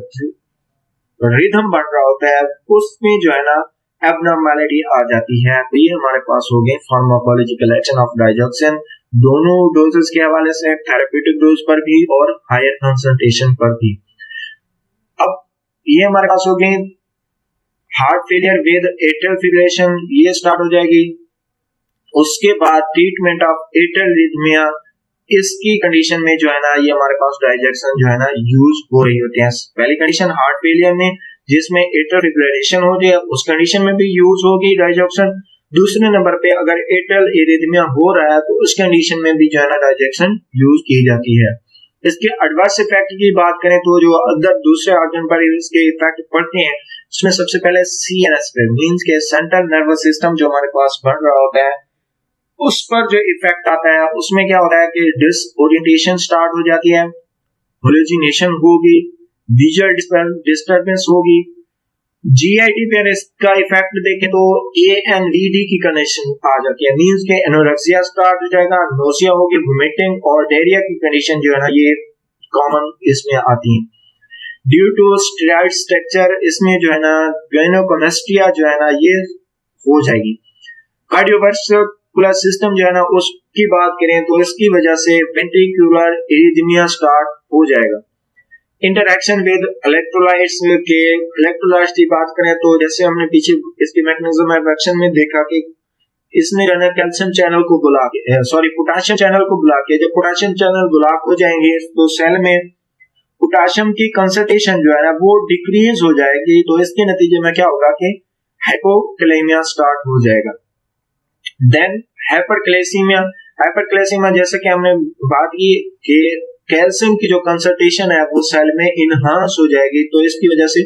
रिदम बन रहा होता है उसमें जो है ना एबनॉर्मैलिटी आ जाती है। तो ये हमारे पास हो गए फार्माकोलॉजिकल एक्शन ऑफ डाइजेशन दोनों डोजेस के हवाले से, थेराप्यूटिक डोज पर भी और हायर कंसंट्रेशन पर भी। अब ये हमारे पास हो गए heart failure with atrial fibrillation, ये स्टार्ट हो जाएगी। उसके बाद ट्रीटमेंट ऑफ एट्रियल रिथमिया, इसकी कंडीशन में जो है ना ये हमारे पास डाइजेशन जो है ना यूज हो रही होती है। पहली कंडीशन हार्ट फेलियर में जिसमें एट्रियल फिब्रिलेशन हो रही है उस कंडीशन में भी यूज होगी डाइजेशन। दूसरे नंबर पे अगर एट्रियल इरिथमिया हो रहा है तो उस कंडीशन में भी जो है ना डाइजेशन यूज की जाती है। इसके एडवर्स इफेक्ट की बात करें तो जो अदर दूसरे ऑर्गन पर इसके इफेक्ट पड़ते हैं उसमें सबसे पहले सीएनएस पे मींस के सेंट्रल नर्वस सिस्टम जो हमारे पास बढ़ रहा होता है उस पर जो इफेक्ट आता है उसमें क्या होता है कि डिसओरिएंटेशन स्टार्ट हो जाती है, हेलुसिनेशन होगी, विजुअल डिस्टर्बेंस होगी। जीआईटी पर इसका इफेक्ट देखें तो एएनवीडी की कंडीशन आ जाती है, मींस के एनोरेक्सिया स्टार्ट हो जाएगा, नोसिया होगी, वोमिटिंग और डायरिया की कंडीशन जो है ना ये कॉमन इसमें आती है। ड्यू टू स्टेरॉइड स्ट्रक्चर इसमें जो है ना गायनेकोमेस्टिया जो है ना ये हो जाएगी। कार्डियोवास्कुलर सिस्टम जो है ना उसकी बात करें तो इसकी वजह से वेंट्रिकुलर इरिथमिया स्टार्ट हो जाएगा। इंटरेक्शन विद इलेक्ट्रोलाइट्स के इलेक्ट्रोलाइट्स की बात करें तो जैसे हमने पीछे इसके मैकेनिज्म ऑफ एक्शन में देखा कि इसने जो है कैल्शियम चैनल को बुला के पोटेशियम चैनल को बुला के, जब पोटेशियम चैनल ब्लॉक हो जाएंगे तो सेल में पोटेशियम की कंसंट्रेशन जो है ना वो डिक्रीज हो जाएगी। तो इसके नतीजे में क्या होगा कि हाइपोकैलेमिया स्टार्ट हो जाएगा। देन हाइपरक्लेसीमिया जैसे कि हमने बात की कि कैल्शियम की जो कंसंट्रेशन है वो सेल में इनहांस हो जाएगी, तो इसकी वजह से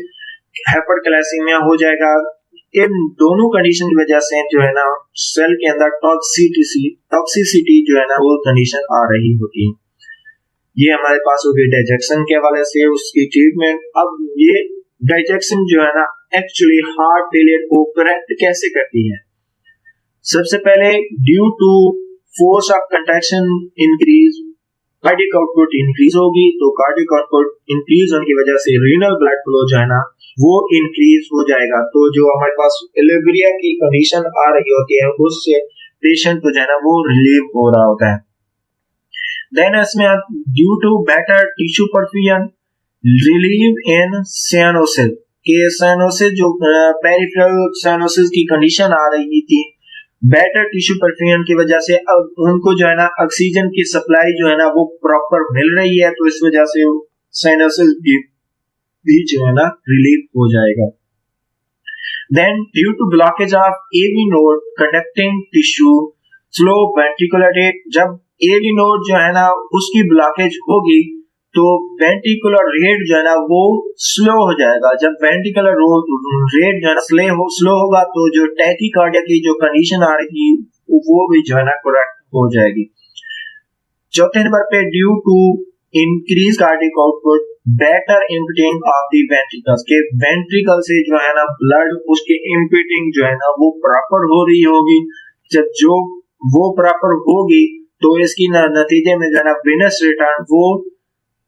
हाइपरक्लेसीमिया हो जाएगा। इन दोनों कंडीशन की वजह से जो है ना सेल के अंदर टॉक्सिसिटी जो है ना वो कंडीशन आ रही होती है। ये हमारे पास हो गई डाइजेक्शन के हवाले से उसकी ट्रीटमेंट। अब ये डाइजेक्शन जो है ना एक्चुअली हार्ट फेलियर को करेक्ट कैसे करती है? सबसे पहले due to force of contraction increase, cardiac output increase होगी, तो कार्डियक आउटपुट इंक्रीज होने की वजह से रीनल ब्लड फ्लो जो है ना वो इंक्रीज हो जाएगा। तो जो हमारे पास एलेग्रिया की कंडीशन आ रही होती है उससे पेशेंट को जो है ना वो रिलीव हो रहा होता है। देन इसमें due to better tissue perfusion relieve in cyanosis के साइनोसिस जो पेरिफेरल साइनोसिस की कंडीशन आ रही थी, बेटर टिश्यू परफ्यूजन की वजह से अब उनको जो है ना ऑक्सीजन की सप्लाई जो है ना वो प्रॉपर मिल रही है, तो इस वजह से साइनोसिस भी जो है ना रिलीव हो जाएगा। Then due to blockage of AV node conducting tissue slow ventricular rate, जब एवी नोड जो है ना उसकी ब्लॉकेज होगी तो वेंट्रिकुलर रेट जो है ना वो स्लो हो जाएगा। जब वेंट्रिकुलर रेट जो है ना स्लो होगा तो जो टैकीकार्डिया की जो कंडीशन आ रही थी वो भी जो है ना करेक्ट हो जाएगी। चौथे नंबर पे due to increase cardiac output better emptying of the ventricles के वेंट्रिकल से जो है ना ब्लड उसके इम्पीटिंग जो है ना वो प्रॉपर हो रही होगी। जब जो वो प्रॉपर होगी तो इसकी नतीजे में जो है ना वेनस रिटर्न वो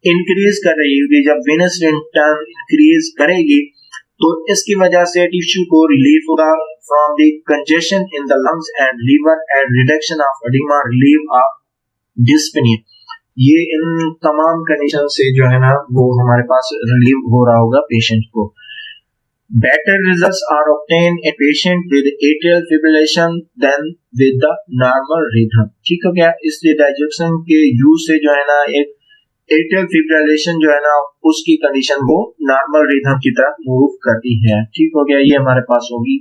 इंक्रीज कर रही होगी। जब वेनस रिटर्न इंक्रीज करेगी तो इसकी वजह से टिश्यू को रिलीफ होगा from the congestion in the lungs and liver and reduction of oedema, relieve of dyspnoea. ये इन तमाम कंडीशन से जो है ना वो हमारे पास रिलीव हो रहा होगा पेशेंट को। Better results are obtain in patient with atrial fibrillation than with the normal rhythm. ठीक हो गया। इसलिए डाइजेक्शन के यूज से जो है ना एक एट्रियल फिब्रिलेशन जो है ना उसकी कंडीशन वो नॉर्मल रिथम की तरफ मूव करती है। ठीक हो गया। ये हमारे पास होगी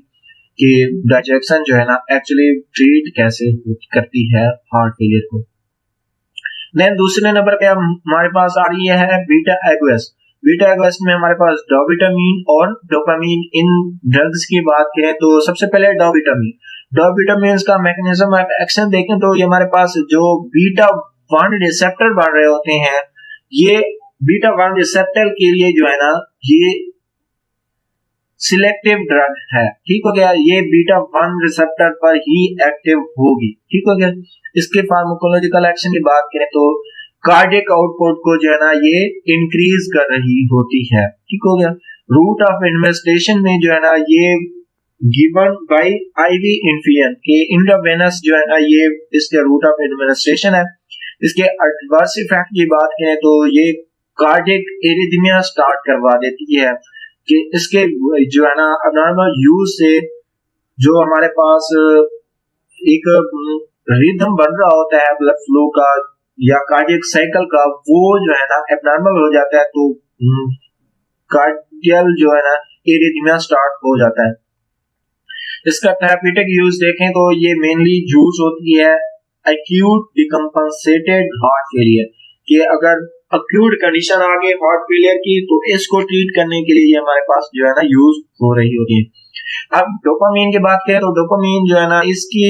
कि डाइजेक्शन जो है ना एक्चुअली ट्रीट कैसे करती है हार्ट फेलियर को। देन दूसरे नंबर पे हमारे पास आ रही है बीटा एगोनिस्ट। बीटा एगोनिस्ट में हमारे पास डोपामिन और डोपामिन, इन ड्रग्स की बात करें तो सबसे पहले डोपामिन का मैकेनिज्म ऑफ एक्शन देखें तो ये हमारे पास जो बीटा 1 रिसेप्टर बन रहे होते हैं, ये बीटा 1 रिसेप्टर के लिए जो है ना ये सिलेक्टिव ड्रग है। ठीक हो गया। ये बीटा 1 रिसेप्टर पर ही एक्टिव होगी। ठीक हो गया। इसके फार्माकोलॉजिकल एक्शन की बात करें तो कार्डियक आउटपुट को जो है ना ये इंक्रीज कर रही होती है। ठीक हो गया। रूट ऑफ इन्वेस्टिगेशन में जो है ना ये गिवन बाय आईवी इन्फ्यूजन के इंट्रावेनस जो है ना ये इसके रूट ऑफ एडमिनिस्ट्रेशन है। इसके एडवर्स इफेक्ट की बात करें तो ये कार्डियक एरिथमिया स्टार्ट करवा देती है कि इसके जो है ना अबनॉर्मल यूज से जो हमारे पास एक रिदम बन रहा होता है ब्लड फ्लो का या कार्डियक साइकिल का, वो जो है ना एबनॉर्मल हो जाता है, तो कार्डियल जो है ना एरिथमिया स्टार्ट हो जाता है। इसका थेरेप्यूटिक यूज देखें तो ये मेनली यूज होती है एक्यूट डिकम्पनसेटेड हार्ट फेलियर कि अगर एक्यूट कंडीशन आ गई हार्ट फेलियर की तो इसको ट्रीट करने के लिए हमारे पास जो है ना यूज हो रही होती है। अब डोपामिन की बात करें तो डोपामिन जो है ना इसकी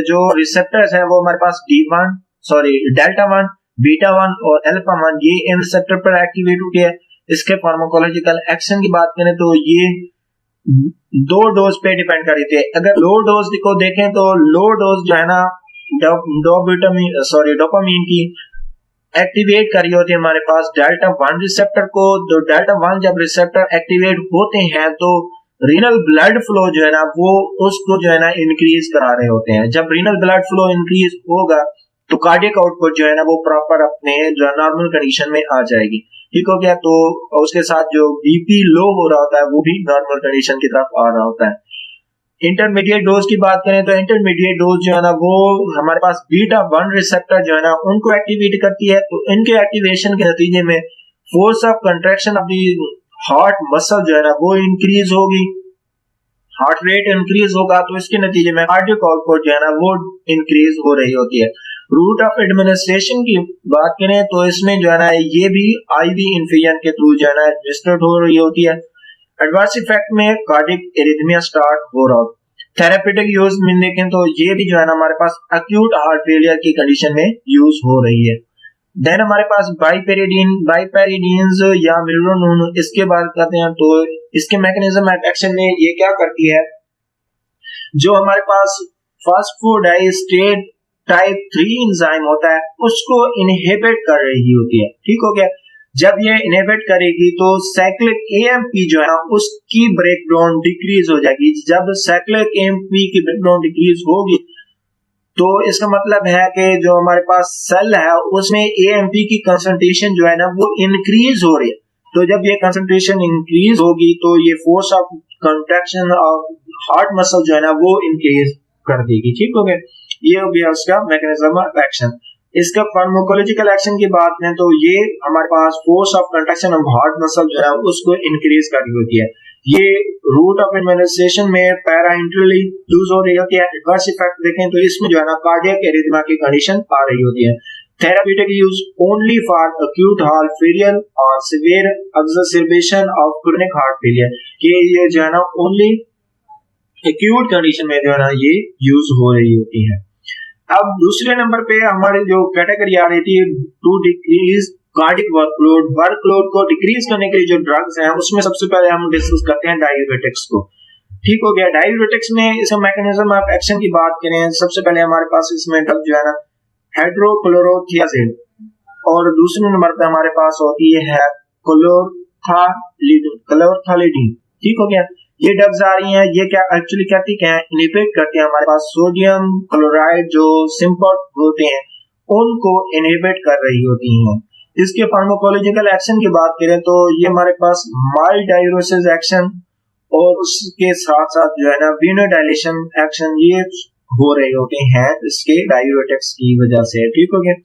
जो रिसेप्टर्स है वो हमारे पास डेल्टा 1, बीटा 1 और अल्फा 1 ये इन रिसेप्टर पर एक्टिवेट होती है। इसके फार्माकोलॉजिकल एक्शन की बात करें तो ये 2 डोज पे डिपेंड कर रही है। अगर लो डोज को देखें तो लो डोज जो है ना डोपामिन की एक्टिवेट कर रही होती है हमारे पास डेल्टा 1 रिसेप्टर को। तो डेल्टा 1 जब रिसेप्टर एक्टिवेट होते हैं तो रीनल ब्लड फ्लो जो है ना वो उसको जो है ना इंक्रीज करा रहे होते हैं। जब रीनल ब्लड फ्लो इंक्रीज होगा तो कार्डियक आउटपुट जो है ना वो प्रॉपर अपने जो नॉर्मल कंडीशन में आ जाएगी। ठीक हो गया। तो उसके साथ जो बीपी लो हो रहा होता है वो भी नॉर्मल कंडीशन की तरफ आ रहा होता है। इंटरमीडिएट डोज की बात करें तो इंटरमीडिएट डोज जो है ना वो हमारे पास बीटा 1 रिसेप्टर जो है ना उनको एक्टिवेट करती है। तो इनके एक्टिवेशन के नतीजे में force of contraction of the heart muscle जो है ना वो इंक्रीज होगी, हार्ट रेट इंक्रीज होगा। तो इसके नतीजे में कार्डियक आउटपुट जो है ना वो इंक्रीज हो रही होती है। रूट ऑफ एडमिनिस्ट्रेशन की बात करें तो इसमें जो है ना ये भी आईवी इन्फ्यूजन के थ्रू जो है ना एडमिनिस्ट्रेट हो रही होती है। एडवर्स इफेक्ट में कार्डियक एरिथमिया स्टार्ट हो रहा होता है। थेरेपेटिक यूज में देखें तो ये भी जो है ना हमारे पास एक्यूट हार्ट फेलियर की कंडीशन में यूज हो रही है। देन हमारे पास बाइपेरिडीन्स या मिरोनोन, इसके बात करते हैं तो इसके मैकेनिज्म ऑफ एक्शन में ये क्या करती है, जो हमारे पास फास्फोडाइस्टेट टाइप 3 एंजाइम होता है उसको इनहिबिट कर रही होती है। ठीक हो गया। जब ये इनहिबिट करेगी तो साइक्लिक एएमपी जो है ना उसकी ब्रेकडाउन डिक्रीज हो जाएगी। जब साइक्लिक एएमपी की ब्रेकडाउन डिक्रीज होगी तो इसका मतलब है कि जो हमारे पास सेल है उसमें एएमपी की कंसंट्रेशन जो है ना वो इंक्रीज हो रही है। तो जब ये कंसंट्रेशन इंक्रीज होगी तो ये force of contraction of heart muscle जो है ना वो इंक्रीज कर देगी। ठीक हो गया। ये हो गया उसका मैकेनिज्म ऑफ एक्शन। इसका फार्माकोलॉजिकल एक्शन की बात करें तो ये हमारे पास force of contraction of heart muscle जो है उसको इंक्रीज कर रही होती है। ये रूट ऑफ एडमिनिस्ट्रेशन में पैराइंटरली यूज हो रही होती है। एडवर्स इफेक्ट देखें तो इसमें जो है ना कार्डियक एरिथमिया की कंडीशन आ रही होती है। Therapeutic use only for acute heart failure और severe exacerbation of chronic heart failure. ये जो है ना ओनली एक्यूट कंडीशन में जो है ना ये यूज हो रही होती है। अब दूसरे नंबर पे हमारी जो कैटेगरी आ रही थी टू डिक्रीज कार्डिक वर्कलोड को डिक्रीज करने के लिए जो ड्रग्स हैं उसमें सबसे पहले हम डिस्कस करते हैं डायूरेटिक्स को। ठीक हो गया। डायूरेटिक्स में इसका मैकेनिज्म ऑफ एक्शन की बात करें, सबसे पहले हमारे पास इसमें ड्रग जो है ना हाइड्रोक्लोरोथियाजिन, और दूसरे नंबर पे हमारे पास होती है क्लोरथालिडीन। ठीक हो गया। ये ड्रग्स आ रही हैं, ये क्या एक्चुअली करती हैं, इनहिबिट करती हैं हमारे पास सोडियम क्लोराइड जो सिम्पोर्ट होते हैं उनको इनहिबिट कर रही होती हैं। इसके फार्माकोलॉजिकल एक्शन की बात करें तो ये हमारे पास माइल्ड डायूरेसिस एक्शन और उसके साथ साथ जो है ना वेनोडाइलेशन एक्शन ये हो रहे होते हैं इसके डायूरेटिक्स की वजह से। ठीक हो गया।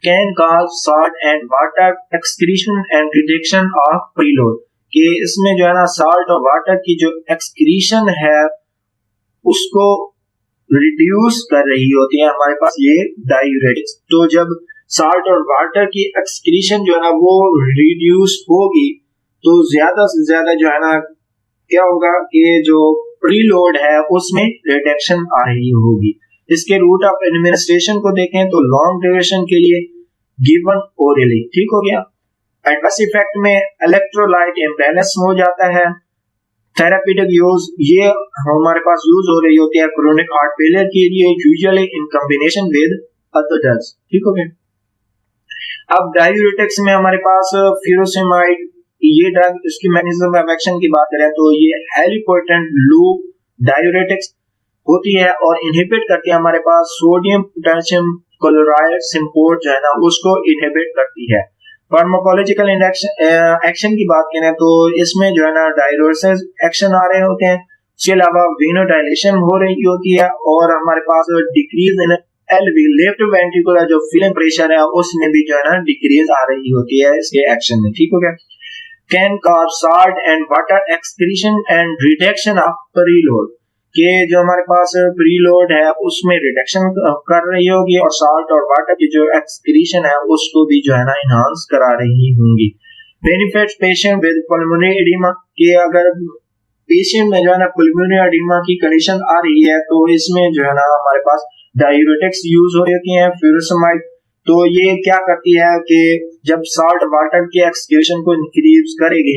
Can cause salt and water excretion and reduction of preload, कि इसमें जो है ना साल्ट और वाटर की जो एक्सक्रीशन है उसको रिड्यूस कर रही होती है हमारे पास ये डायूरेटिक्स। तो जब साल्ट और वाटर की एक्सक्रीशन जो है ना वो रिड्यूस होगी तो ज्यादा से ज्यादा जो है ना क्या होगा कि जो प्रीलोड है उसमें रिडक्शन आ रही होगी। इसके रूट ऑफ एडमिनिस्ट्रेशन को देखें तो लॉन्ग ड्यूरेशन के लिए गिवन ओरली। ठीक हो गया। एडवर्स इफेक्ट में इलेक्ट्रोलाइट इम्बैलेंस हो जाता है। थेराप्यूटिक यूज ये हमारे पास यूज हो रही होती है क्रोनिक हार्ट फेलियर के लिए, usually in combination with other drugs. ठीक हो गया। अब डायूरेटिक्स में हमारे पास फ्यूरोसेमाइड, ये ड्रग इसकी मैकेनिज्म ऑफ एक्शन की बात करें तो ये हाईली पोटेंट लूप डायूरेटिक्स होती है और इनहिबिट करती है हमारे पास सोडियम पोटेशियम क्लोराइड सिम्पोर्ट जो है ना उसको इनहिबिट करती है। फार्माकोलॉजिकल एक्शन की बात करें तो इसमें जो है ना डायूरेसिस एक्शन आ रहे होते हैं, उसके अलावा वेनोडाइलेशन हो रही होती है और हमारे पास decrease in LV left ventricular जो फिल्म प्रेशर है उसमें भी जो है ना डिक्रीज आ रही होती है इसके एक्शन में। ठीक हो गया। Can cause salt and water excretion and reduction of preload, कि जो हमारे पास प्रीलोड है उसमें रिडक्शन कर रही होगी और साल्ट और वाटर की जो एक्सक्रीशन है उसको भी जो है ना इनहांस करा रही होंगी। Benefits patient with pulmonary oedema, कि अगर पेशेंट में जो है ना पल्मोनरी एडिमा की कंडीशन आ रही है तो इसमें जो है ना हमारे पास डायूरेटिक्स यूज हो रही हैं। फ्यूरोसेमाइड तो ये क्या करती है कि जब साल्ट वाटर की एक्सक्रीशन को इंक्रीज करेगी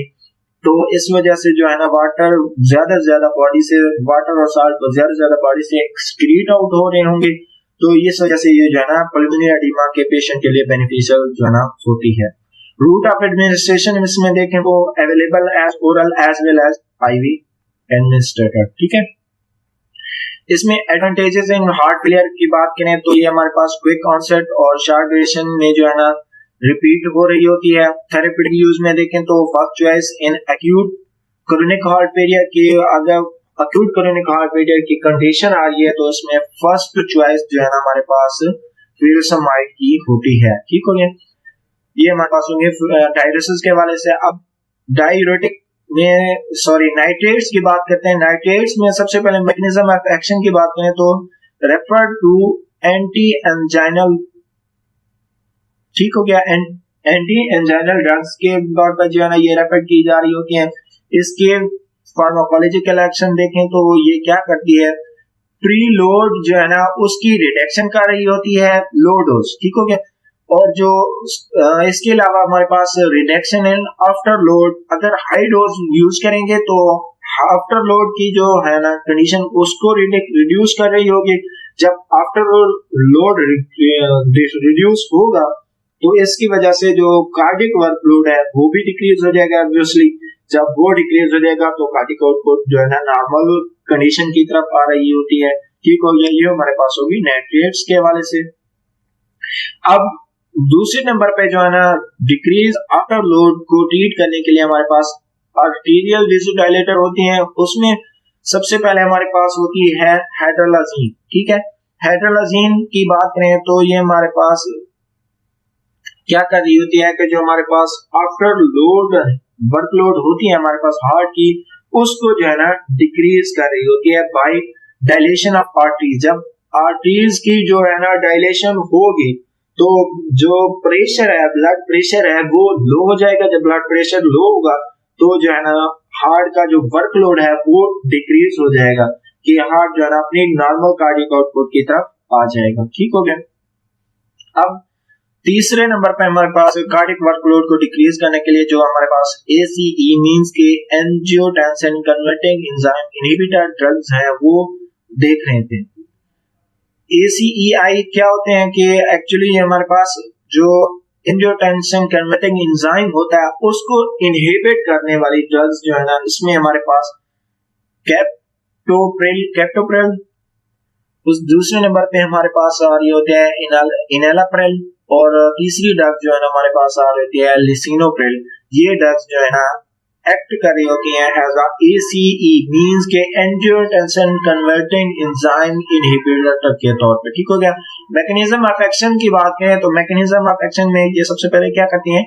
तो इस वजह से जो है ना वाटर ज्यादा से ज्यादा बॉडी से, वाटर और साल्ट ज्यादा से ज्यादा बॉडी से एक्सक्रीट आउट हो रहे होंगे। तो इस वजह से ये जो है ना पल्मोनरी एडिमा के पेशेंट के लिए बेनिफिशियल जो है ना होती है। रूट ऑफ एडमिनिस्ट्रेशन इसमें देखें तो available as oral as well as IV administrated. ठीक है। इसमें एडवांटेजेस इन हार्ट फेलियर की बात करें तो ये हमारे पास क्विक ऑनसेट और शॉर्ट ड्यूरेशन में जो है ना रिपीट हो रही होती है। थेरेप्यूटिक यूज में देखें तो first choice in acute chronic heart failure की, अगर अक्यूट क्रोनिक हार्ट फेलियर की कंडीशन आ रही है तो इसमें फर्स्ट चॉइस जो है ना हमारे पास फ्यूरोसेमाइड की होती है। ठीक हो गया, ये हमारे पास होंगे डायलिसिस के हवाले से। अब डाययूरेटिक में नाइट्रेट्स की बात करते हैं। नाइट्रेट्स में सबसे पहले मैकेनिज्म ऑफ एक्शन की बात करें तो रेफर टू एंटी एंजाइनल, ठीक हो गया, एंटी एंजाइनल ड्रग्स के तौर पर जो है ना ये रेफर की जा रही होती है। इसके फार्माकोलॉजिकल एक्शन देखें तो ये क्या करती है, प्री लोड जो है ना उसकी रिडक्शन कर रही होती है लो डोज, ठीक हो गया। और जो इसके अलावा हमारे पास रिडक्शन इन आफ्टर लोड, अगर हाई डोज यूज करेंगे तो आफ्टर लोड की जो है ना कंडीशन उसको रिड्यूस कर रही होगी। जब आफ्टर लोड रिड्यूस होगा तो इसकी वजह से जो कार्डिक वर्कलोड है वो भी डिक्रीज हो जाएगा ऑब्वियसली। जब वो डिक्रीज हो जाएगा तो कार्डिक आउटपुट जो है ना नॉर्मल कंडीशन की तरफ आ रही होती है। ठीक हो गया, ये हमारे पास होगी नाइट्रेट्स के हवाले से। अब दूसरे नंबर पे जो है ना डिक्रीज आफ्टर लोड को ट्रीट करने के लिए हमारे पास आर्टेरियल वेसोडाइलेटर होती हैं। उसमें सबसे पहले हमारे पास होती है हाइड्रोलाजीन, ठीक है। हाइड्रोलाजीन की बात करें तो ये हमारे पास क्या कर रही होती है कि जो हमारे पास आफ्टर लोड वर्कलोड होती है हमारे पास हार्ट की, उसको जो है ना डिक्रीज कर रही होती है बाय डायलेशन ऑफ आर्टरीज। जब आर्टरीज की जो है ना डायलेशन होगी तो जो प्रेशर है, ब्लड प्रेशर है वो लो हो जाएगा। जब ब्लड प्रेशर लो होगा तो जो है ना हार्ट का जो वर्कलोड है वो डिक्रीज हो जाएगा कि हार्ट जो है ना अपनी नॉर्मल कार्डिक आउटपुट की तरफ आ जाएगा। ठीक हो गया। अब तीसरे नंबर पे हमारे पास कार्डिक वर्कलोड को डिक्रीज करने के लिए जो हमारे पास ACE मींस के angiotensin converting enzyme inhibitor drugs हैं वो देख रहे थे। ACEI क्या होते हैं कि एक्चुअली हमारे पास जो एंजियोटेंसिन कन्वर्टिंग एंजाइम होता है उसको इनहिबिट करने वाली ड्रग्स जो है ना, इसमें हमारे पास कैप्टोप्रिल, उस दूसरे नंबर पे हमारे पास आ रही होती है इनैलाप्रिल, और तीसरी ड्रग जो है ना हमारे पास आ रही होती है लिसिनोप्रिल। ये ड्रग्स जो है ना एक्ट कर रही होती हैं एज अ ACE मींस के एंजियोटेंसिन कन्वर्टिंग एंजाइम इनहिबिटर के तौर पे। ठीक हो गया। मैकेनिज्म ऑफ एक्शन की बात करें तो मैकेनिज्म ऑफ एक्शन में ये सबसे पहले क्या करती हैं,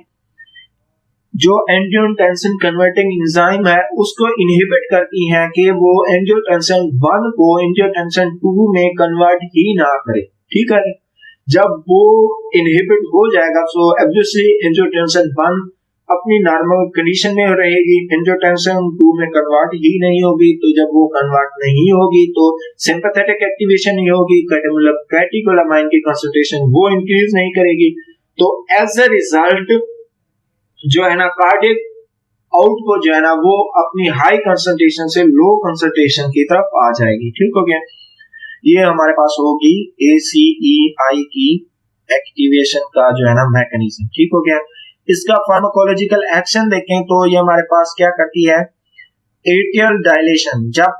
जो एंजियोटेंसिन कन्वर्टिंग एंजाइम है उसको इनहिबिट करती हैं कि वो एंजियोटेंसिन 1 को एंजियोटेंसिन 2 में कन्वर्ट ही ना करे। ठीक है, जब वो इनहिबिट हो जाएगा तो ऑब्वियसली एंजियोटेंसिन 1 अपनी नॉर्मल कंडीशन में रहेगी, एंजियोटेंसिन 2 में कन्वर्ट ही नहीं होगी। तो जब वो कन्वर्ट नहीं होगी तो सिंपैथेटिक एक्टिवेशन नहीं होगी, कैटेकोलामाइन की कंसंट्रेशन वो इंक्रीज नहीं करेगी। तो एज अ रिजल्ट जो है ना कार्डिक आउटपुट जो है ना वो अपनी हाई कंसंट्रेशन से लो कंसंट्रेशन की तरफ आ जाएगी। ठीक हो गया, ये हमारे पास होगी ACEI की एक्टिवेशन का जो है ना मैकेनिज्म। ठीक हो गया। इसका फार्माकोलॉजिकल एक्शन देखें तो ये हमारे पास क्या करती है, एट्रियल डायलेशन। जब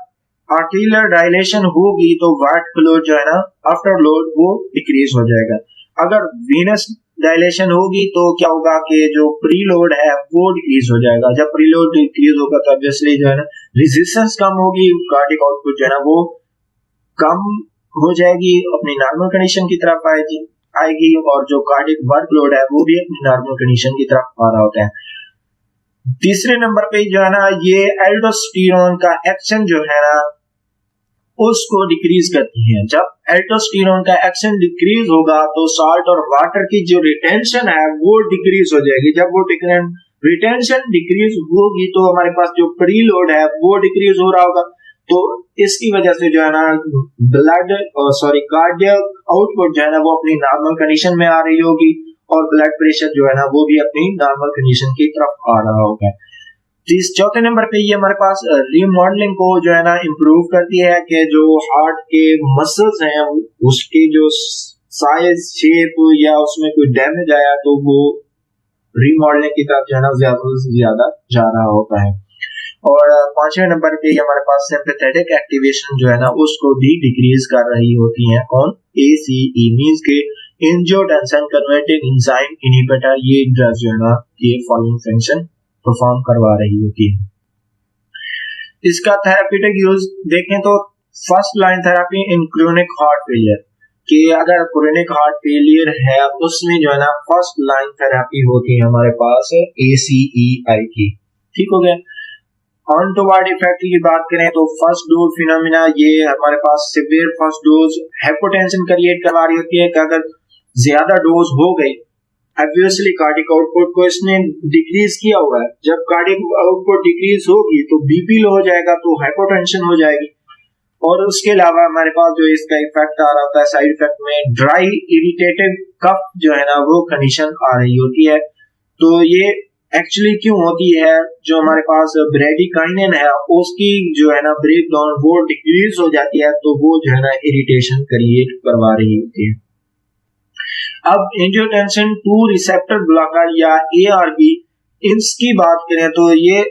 आर्टेरियल डायलेशन होगी तो वर्कलोड जो है ना आफ्टर लोड वो डिक्रीज हो जाएगा। अगर वीनस डायलेशन होगी तो क्या होगा कि जो प्रीलोड है वो डिक्रीज हो जाएगा। जब प्रीलोड डिक्रीज होगा तो ऑब्वियसली जो है ना रेजिस्टेंस कम होगी, कार्डिक आउटपुट जो है ना वो कम हो जाएगी, अपनी नॉर्मल कंडीशन की तरफ आएगी और जो कार्डिक वर्कलोड है वो भी अपनी नॉर्मल कंडीशन की तरफ आ रहा होता है। तीसरे नंबर पे जो है ना ये एल्डोस्टेरोन का एक्शन जो है ना उसको डिक्रीज करती है। जब एल्डोस्टेरोन का एक्शन डिक्रीज होगा तो साल्ट और वाटर की जो रिटेंशन है वो डिक्रीज हो जाएगी। जब वो रिटेंशन डिक्रीज होगी तो हमारे पास जो प्रीलोड है वो डिक्रीज हो रहा होगा। तो इसकी वजह से जो है ना कार्डियक आउटपुट जो है ना वो अपनी नॉर्मल कंडीशन में आ रही होगी और ब्लड प्रेशर जो है ना वो भी अपनी नॉर्मल कंडीशन की तरफ आ रहा होगा। चौथे नंबर पे ये हमारे पास रीमॉडलिंग को जो है ना इम्प्रूव करती है कि जो हार्ट के मसल्स हैं उसकी जो साइज शेप या उसमें कोई डैमेज आया तो वो रीमॉडलिंग की तरफ जो है ना ज्यादा से ज्यादा जा रहा होता है। और पांचवें नंबर पे हमारे पास सिंपैथेटिक एक्टिवेशन जो है ना उसको भी डिक्रीज कर रही होती है। कौन, ACE मींस के एंजियोटेंसिन कन्वर्टिंग एंजाइम इनहिबिटर, ये ड्रग जो है ना ये फॉलोइंग फंक्शन परफॉर्म करवा रही होती है। इसका थेराप्यूटिक यूज देखें तो first line therapy in chronic heart failure, कि अगर क्रोनिक हार्ट फेलियर है उसमें जो है ना फर्स्ट लाइन थेरेपी होती है हमारे पास ACEI की। ठीक हो गया। ऑन टू वार्ड इफेक्ट की बात करें तो फर्स्ट डोज फिनोमिना, ये हमारे पास severe first dose hypotension create करवा रही होती है कि अगर ज्यादा डोज हो गई, ऑब्वियसली कार्डिक आउटपुट को इसने डिक्रीज किया हुआ है, जब कार्डिक आउटपुट डिक्रीज होगी तो बीपी लो हो जाएगा, तो हाइपोटेंशन हो जाएगी। और उसके अलावा हमारे पास जो इसका इफेक्ट आ रहा होता है साइड इफेक्ट में, ड्राई इरिटेटेड कफ जो है ना वो कंडीशन आ रही होती है। तो ये एक्चुअली क्यों होती है, जो हमारे पास ब्रेडिकाइनिन है उसकी जो है ना ब्रेक डाउन वो डिक्रीज हो जाती है, तो वो जो है ना इरिटेशन क्रिएट करवा रही होती है। अब एंजियोटेंसिन 2 रिसेप्टर ब्लॉकर या ARB, इसकी बात करें तो ये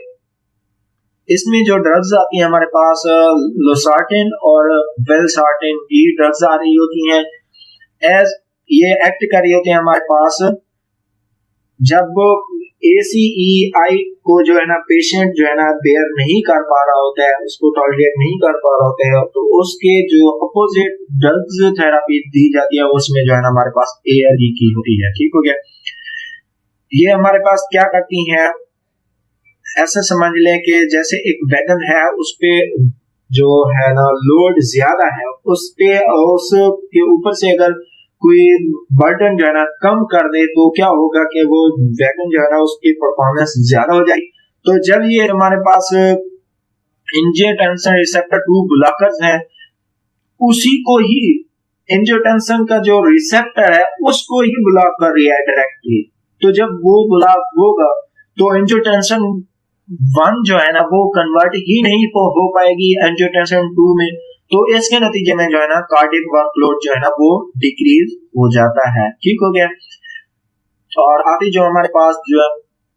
इसमें जो ड्रग्स आती है हमारे पास लोसार्टेन और वेलसार्टेन, ये ड्रग्स आ रही होती हैं एज ये एक्ट कर रही होती है हमारे पास जब ACEI को जो है ना पेशेंट जो है ना बेयर नहीं कर पा रहा होता है, उसको टॉलरेट नहीं कर पा रहा होता है, तो उसके जो अपोजिट ड्रग्स थेरेपी दी जाती है उसमें जो है ना हमारे पास ARB की होती है। ठीक हो गया। ये हमारे पास क्या करती हैं, ऐसा समझ लें कि जैसे एक वैगन है उस पे जो है ना लोड ज्यादा है, उस पे उसके ऊपर से अगर कोई बर्डन जो है ना कम कर दे तो क्या होगा कि वो वैगन जो है ना उसकी परफॉर्मेंस ज्यादा हो जाएगी। तो जब ये हमारे पास एंजियोटेंसिन रिसेप्टर 2 ब्लॉकर्स हैं, उसी को ही एंजियोटेंसिन का जो रिसेप्टर है उसको ही ब्लॉक कर रही है डायरेक्टली। तो जब वो ब्लॉक होगा तो एंजियोटेंसिन 1 जो है ना वो कन्वर्ट ही नहीं हो पाएगी एंजियोटेंसिन 2 में, तो इसके नतीजे में जो है ना कार्डियक वर्कलोड जो है ना वो डिक्रीज हो जाता है। ठीक हो गया। और आगे जो हमारे पास जो है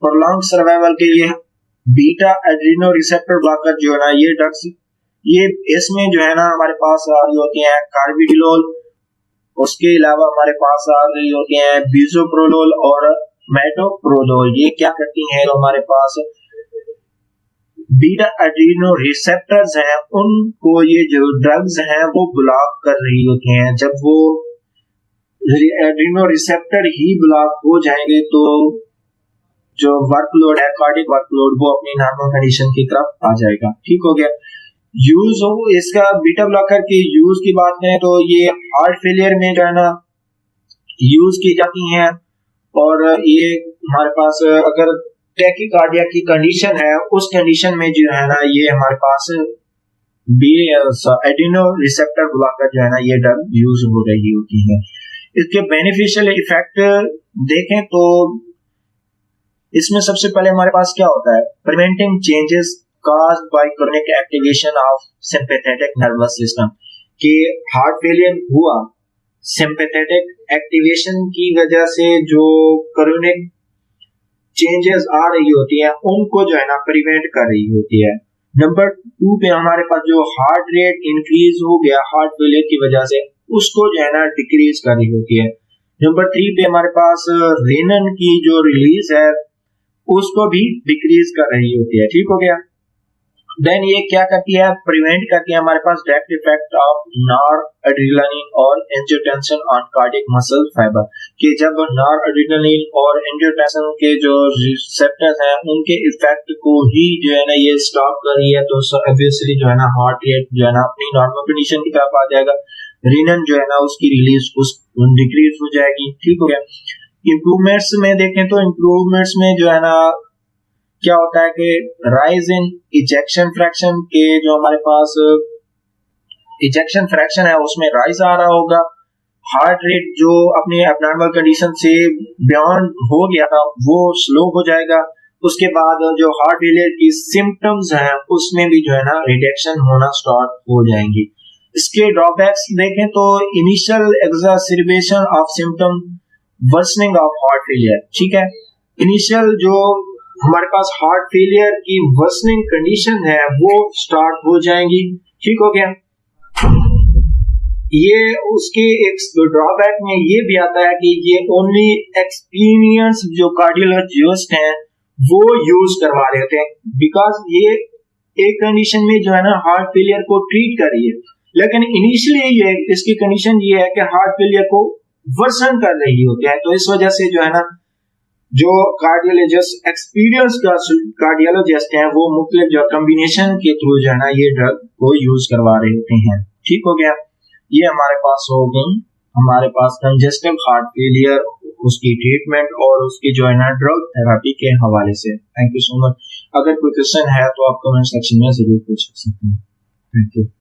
प्रोलॉन्ग सर्वाइवल के लिए बीटा एड्रीनो रिसेप्टर ब्लॉकर जो है ना ये ड्रग्स, ये इसमें जो है ना हमारे पास आ रही होती है कार्बिडिलोल, उसके अलावा हमारे पास आ रही होती है बिसोप्रोलोल और मेटोप्रोलोल। ये क्या करती हैं, हमारे पास बीटा एड्रीनो रिसेप्टर्स हैं उनको ये जो ड्रग्स हैं वो ब्लॉक कर रही होती हैं। जब वो एड्रीनो रिसेप्टर ही ब्लॉक हो जाएंगे तो जो वर्कलोड है कार्डिक वर्कलोड वो अपनी नॉर्मल कंडीशन की तरफ आ जाएगा। ठीक हो गया। यूज हो इसका बीटा ब्लॉकर की यूज की बात करें तो ये हार्ट फेलियर में जो है ना यूज की जाती हैं, और ये हमारे पास अगर टैकीकार्डिया की कंडीशन है उस कंडीशन में जो है ना ये हमारे पास एड्रीनो रिसेप्टर ब्लॉकर जो है ना ये ड्रग यूज हो रही होती है। इसके बेनिफिशियल इफेक्ट देखें तो इसमें सबसे पहले हमारे पास क्या होता है, preventing changes caused by chronic activation of sympathetic nervous system, कि हार्ट फेलियर हुआ सिंपैथेटिक एक्टिवेशन की वजह से जो क्रोनिक चेंजेस आ रही होती है उनको जो है ना प्रिवेंट कर रही होती है। नंबर 2 पे हमारे पास जो हार्ट रेट इंक्रीज हो गया हार्ट फेलियर की वजह से उसको जो है ना डिक्रीज कर रही होती है। नंबर 3 पे हमारे पास रेनन की जो रिलीज है उसको भी डिक्रीज कर रही होती है। ठीक हो गया। देन ये क्या करती है, प्रिवेंट करती है हमारे पास डायरेक्ट इफेक्ट ऑफ नॉरएड्रेनालिन और angiotensin on cardiac muscle fibre, कि जब नॉरएड्रेनालिन और एंजियोटेंसिन के जो रिसेप्टर्स हैं उनके इफेक्ट को ही जो है ना ये स्टॉप कर रही है, तो ऑब्वियसली जो है ना हार्ट रेट जो है ना अपनी नॉर्मल कंडीशन की तरफ आ जाएगा, रेनन जो है ना उसकी रिलीज उस डिक्रीज हो जाएगी। ठीक हो गया। इंप्रूवमेंट्स में देखें तो इंप्रूवमेंट्स में जो है ना क्या होता है कि राइज इन इजेक्शन फ्रैक्शन के जो हमारे पास इजेक्शन फ्रैक्शन है उसमें राइज आ रहा होगा, हार्ट रेट जो अपने एब्नॉर्मल कंडीशन से बियॉन्ड हो गया था वो स्लो हो जाएगा। उसके बाद जो हार्ट फेलियर की सिम्टम्स हैं उसमें भी जो है ना रिडक्शन होना स्टार्ट हो जाएंगी। इसके ड्रॉबैक्स देखें तो initial exacerbation of symptom, worsening of heart failure. ठीक है, इनिशियल जो हमारे पास हार्ट फेलियर की वर्सनिंग कंडीशन है वो स्टार्ट हो जाएंगी। ठीक हो गया। ये उसके एक ड्रॉबैक में ये भी आता है कि ये ओनली एक्सपीरियंस जो कार्डियोलॉजिस्ट हैं वो यूज करवा रहे होते हैं, बिकॉज ये एक कंडीशन में जो है ना हार्ट फेलियर को ट्रीट कर रही है, लेकिन इनिशियली ये इसकी कंडीशन ये है कि हार्ट फेलियर को वर्सन कर रही होती है। तो इस वजह से जो है ना जो कार्डियोलॉजिस्ट एक्सपीरियंस कार्डियोलॉजिस्ट हैं वो मुख्तलिफ जो कम्बिनेशन के थ्रू जो है ना ये ड्रग को यूज करवा रहे होते हैं। ठीक हो गया, ये हमारे पास हो गई हमारे पास कंजेस्टिव हार्ट फेलियर, उसकी ट्रीटमेंट और उसकी जो है ना ड्रग थेरेपी के हवाले से। Thank you so much. अगर कोई क्वेश्चन है तो आप कमेंट सेक्शन में जरूर पूछ सकते हैं। Thank you.